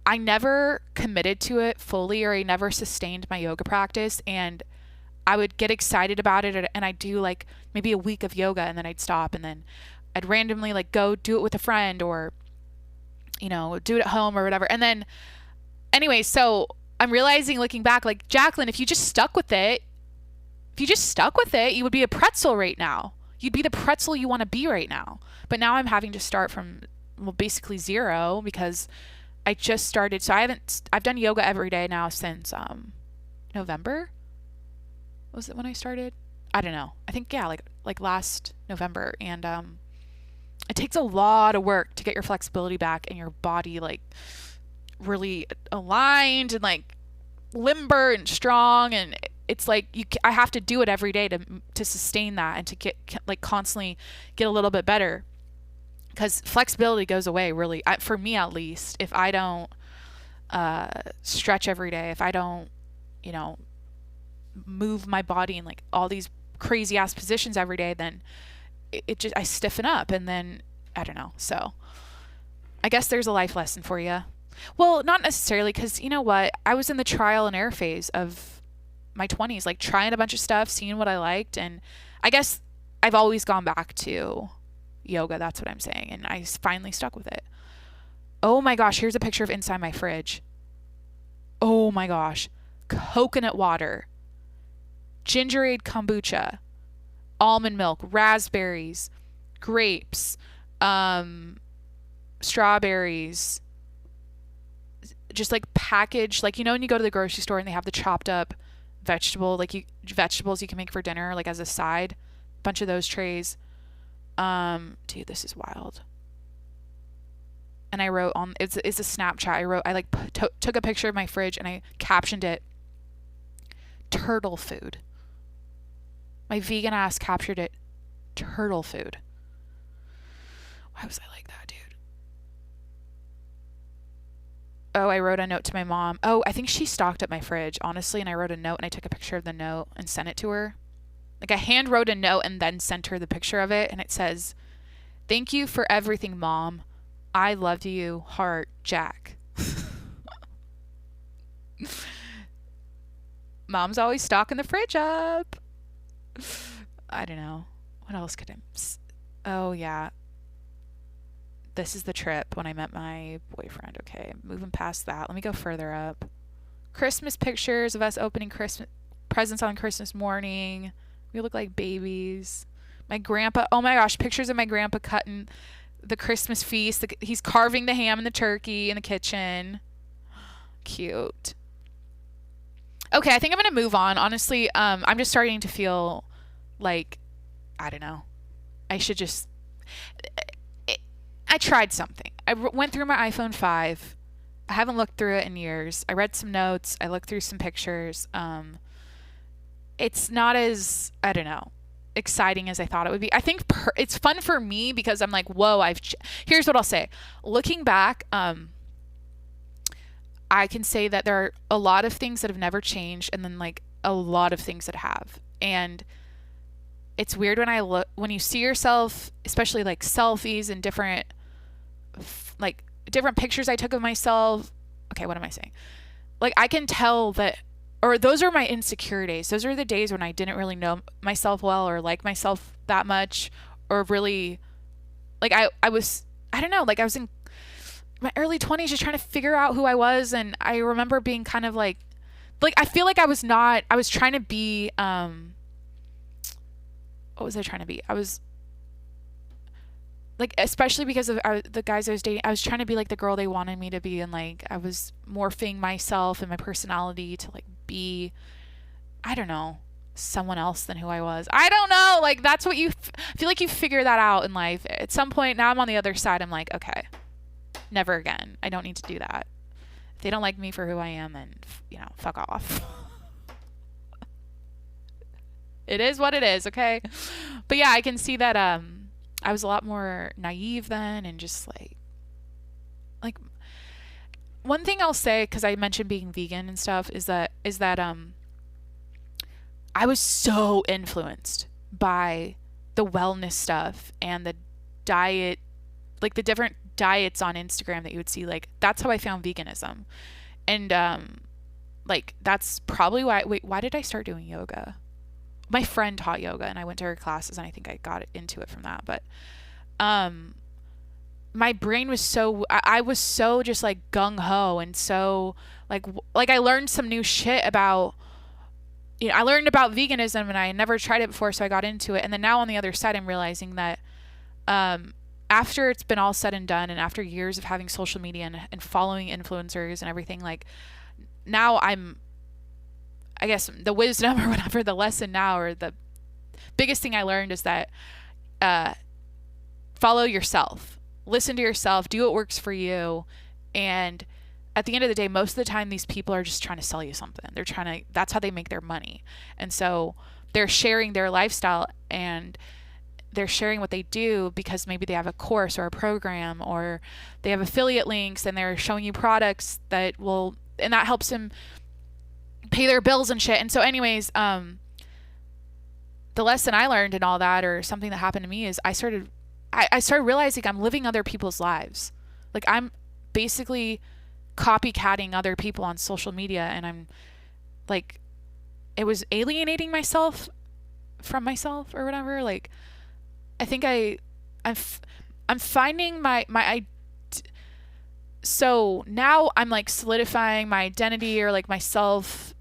[SPEAKER 1] I never committed to it fully, or I never sustained my yoga practice. And I would get excited about it, and I'd do like maybe a week of yoga, and then I'd stop, and then I'd randomly like go do it with a friend, or do it at home or whatever. And then anyway, so I'm realizing looking back, like, Jacqueline, if you just stuck with it, you would be a pretzel right now. You'd be the pretzel you want to be right now. But now I'm having to start from, well, basically zero, because I just started. So I've done yoga every day now since November. Was it when I started? I don't know. I think, yeah, like last November. And it takes a lot of work to get your flexibility back and your body like really aligned and like limber and strong. And it's like I have to do it every day to sustain that, and to get like constantly get a little bit better, because flexibility goes away really, for me at least, if I don't stretch every day, if I don't move my body in like all these crazy ass positions every day, then it just, I stiffen up, and then I don't know. So I guess there's a life lesson for you. Well, not necessarily, because you know what? I was in the trial and error phase of my 20s, like trying a bunch of stuff, seeing what I liked. And I guess I've always gone back to yoga. That's what I'm saying. And I finally stuck with it. Oh my gosh, here's a picture of inside my fridge. Oh my gosh. Coconut water, gingerade kombucha, almond milk, raspberries, grapes, strawberries, just like packaged, like, when you go to the grocery store and they have the chopped up vegetables you can make for dinner, like as a side, bunch of those trays. Dude, this is wild. And I wrote on, it's a Snapchat. I took a picture of my fridge and I captioned it, turtle food. My vegan ass captured it, turtle food. Why was I like that, dude? Oh, I wrote a note to my mom. Oh, I think she stocked up my fridge, honestly, and I wrote a note and I took a picture of the note and sent it to her. Like, I hand wrote a note and then sent her the picture of it, and it says, "Thank you for everything, Mom. I love you. Heart, Jack." Mom's always stocking the fridge up. I don't know. What else could I... Oh, yeah. This is the trip when I met my boyfriend. Okay, moving past that. Let me go further up. Christmas pictures of us opening Christmas presents on Christmas morning. We look like babies. My grandpa... Oh my gosh, pictures of my grandpa cutting the Christmas feast. He's carving the ham and the turkey in the kitchen. Cute. Okay, I think I'm going to move on. Honestly, I'm just starting to feel like, I don't know. I should just... I tried something. I went through my iPhone 5. I haven't looked through it in years. I read some notes. I looked through some pictures. It's not as, I don't know, exciting as I thought it would be. I think it's fun for me because I'm like, whoa, here's what I'll say. Looking back, I can say that there are a lot of things that have never changed, and then like a lot of things that have. And it's weird when you see yourself, especially like selfies and different like different pictures I took of myself. Okay, what am I saying? Like, I can tell that, or those are my insecure days. Those are the days when I didn't really know myself well or like myself that much, or really, like, I was, I don't know, like, I was in my early 20s just trying to figure out who I was. And I remember being kind of like, I feel like I was trying to be, what was I trying to be? I was, like, especially because of the guys I was dating, I was trying to be like the girl they wanted me to be, and like I was morphing myself and my personality to like be, I don't know, someone else than who I was. I don't know, like that's what I feel like you figure that out in life. At some point, now I'm on the other side. I'm like, okay, never again. I don't need to do that. If they don't like me for who I am, then fuck off. It is what it is, okay? But yeah, I can see that I was a lot more naive then, and just like one thing I'll say, because I mentioned being vegan and stuff, is that I was so influenced by the wellness stuff and the diet, like the different diets on Instagram that you would see. Like, that's how I found veganism. And like that's probably why did I start doing yoga? My friend taught yoga and I went to her classes, and I think I got into it from that. But my brain was I was so just like gung-ho, and so like I learned some new shit about, I learned about veganism and I had never tried it before, so I got into it. And then now on the other side, I'm realizing that after it's been all said and done, and after years of having social media and following influencers and everything, like now I guess the wisdom or whatever, the lesson now, or the biggest thing I learned is that follow yourself, listen to yourself, do what works for you. And at the end of the day, most of the time, these people are just trying to sell you something. That's how they make their money. And so they're sharing their lifestyle, and they're sharing what they do because maybe they have a course or a program, or they have affiliate links, and they're showing you products that helps them pay their bills and shit. And so anyways, the lesson I learned and all that, or something that happened to me, is I started realizing I'm living other people's lives. Like, I'm basically copycatting other people on social media, and I'm like, it was alienating myself from myself or whatever. Like, I think I'm finding so now I'm like solidifying my identity, or like my self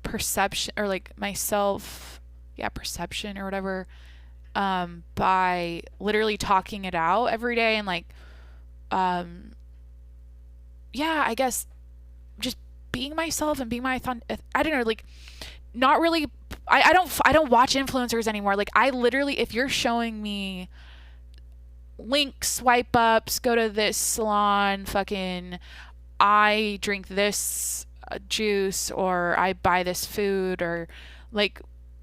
[SPEAKER 1] perception, or like my self perception or whatever, by literally talking it out every day, and like I guess just being myself and being I don't know, like not really, I don't watch influencers anymore. Like, I literally, if you're showing me link swipe ups, go to this salon, fucking I drink this juice, or I buy this food, or like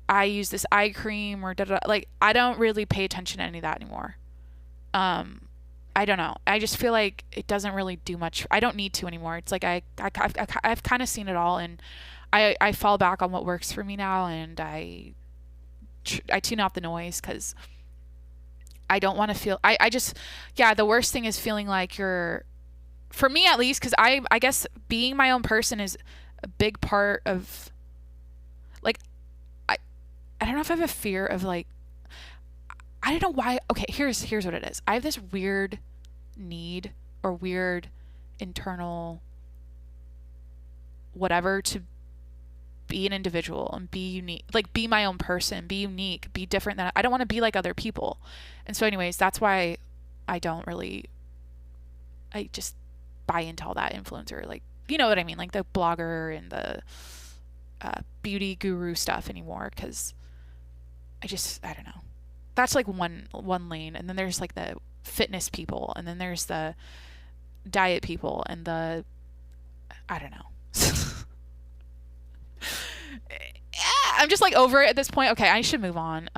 [SPEAKER 1] I use this eye cream, or like I don't really pay attention to any of that anymore. I don't know. I just feel like it doesn't really do much. I don't need to anymore. It's like I've kind of seen it all, and I fall back on what works for me now, and I tune out the noise, because I don't want to feel, I just, the worst thing is feeling like for me at least, because I guess being my own person is a big part of, like, I don't know if I have a fear of, like, I don't know why. Okay, here's what it is. I have this weird need, or weird internal whatever, to be an individual and be unique, like be my own person, be unique, be different I don't want to be like other people. And so anyways, that's why I just buy into all that influencer, like, you know what I mean, like the blogger and the beauty guru stuff anymore, because I don't know. That's like one lane, and then there's like the fitness people, and then there's the diet people, and the, I don't know. I'm just like over it at this point. Okay, I should move on.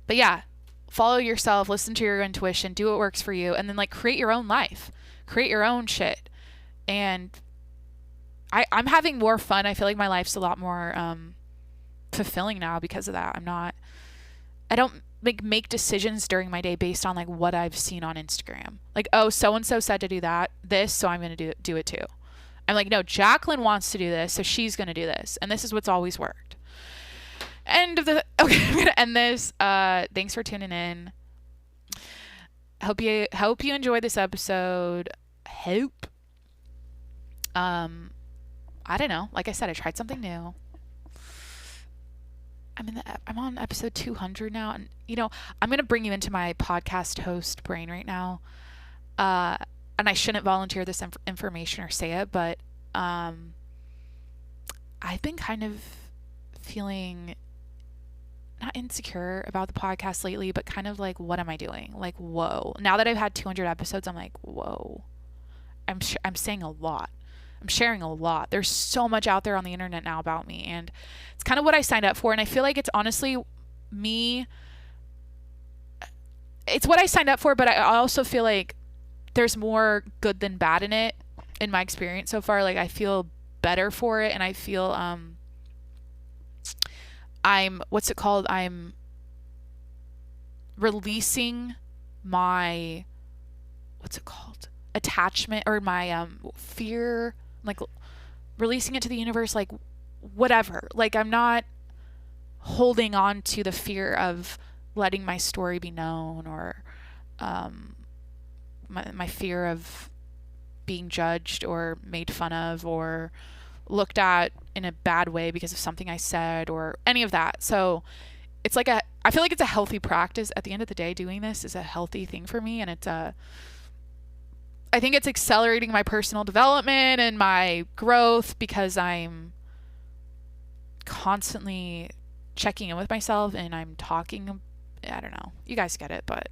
[SPEAKER 1] But yeah, follow yourself, listen to your intuition, do what works for you, and then like create your own life, create your own shit. And I'm having more fun. I feel like my life's a lot more fulfilling now because of that. like make decisions during my day based on like what I've seen on Instagram. Like, oh, so and so said to do this, so I'm going to do it too. I'm like, no, Jacqueline wants to do this, so she's going to do this, and this is what's always worked. Okay, I'm going to end this. Thanks for tuning in. Hope you enjoyed this episode. I don't know. Like I said, I tried something new. I'm on episode 200 now, and I'm gonna bring you into my podcast host brain right now. And I shouldn't volunteer this information or say it, but I've been kind of feeling not insecure about the podcast lately, but kind of like, what am I doing? Like, whoa. Now that I've had 200 episodes, I'm like, whoa. I'm saying a lot. I'm sharing a lot. There's so much out there on the internet now about me, and it's kind of what I signed up for. And I feel like it's honestly me. It's what I signed up for, but I also feel like there's more good than bad in it in my experience so far. Like, I feel better for it, and I feel I'm releasing my attachment or my fear, like releasing it to the universe, like whatever. Like, I'm not holding on to the fear of letting my story be known, or my fear of being judged or made fun of or looked at in a bad way because of something I said or any of that. So it's like I feel like it's a healthy practice. At the end of the day, doing this is a healthy thing for me, and I think it's accelerating my personal development and my growth because I'm constantly checking in with myself, and I'm talking. I don't know. You guys get it, but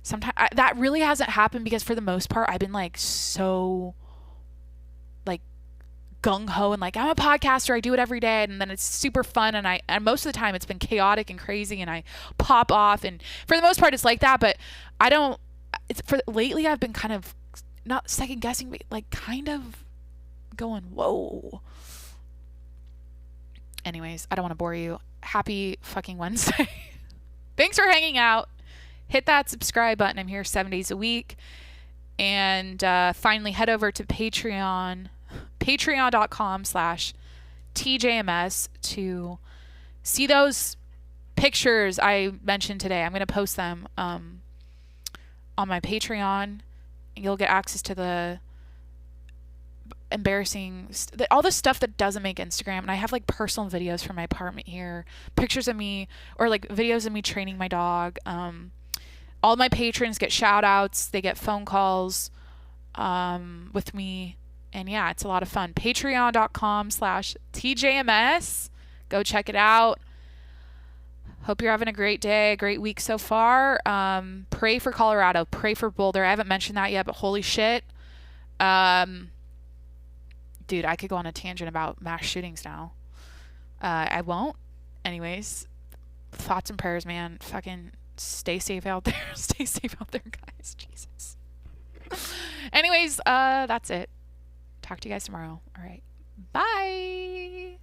[SPEAKER 1] sometimes that really hasn't happened because for the most part, I've been like so like gung-ho and like, I'm a podcaster, I do it every day, and then it's super fun, and most of the time it's been chaotic and crazy, and I pop off, and for the most part it's like that. But lately I've been kind of not second guessing, but like kind of going, whoa. Anyways, I don't want to bore you. Happy fucking Wednesday. Thanks for hanging out. Hit that subscribe button. I'm here 7 days a week. And finally, head over to Patreon, patreon.com/TJMS to see those pictures I mentioned today. I'm going to post them on my Patreon. You'll get access to the embarrassing, all the stuff that doesn't make Instagram. And I have like personal videos from my apartment here, pictures of me, or like videos of me training my dog. All my patrons get shout outs. They get phone calls with me. And yeah, it's a lot of fun. Patreon.com/TJMS. Go check it out. Hope you're having a great day, a great week so far. Pray for Colorado. Pray for Boulder. I haven't mentioned that yet, but holy shit. Dude, I could go on a tangent about mass shootings now. I won't. Anyways, thoughts and prayers, man. Fucking stay safe out there. Stay safe out there, guys. Jesus. Anyways, that's it. Talk to you guys tomorrow. All right. Bye.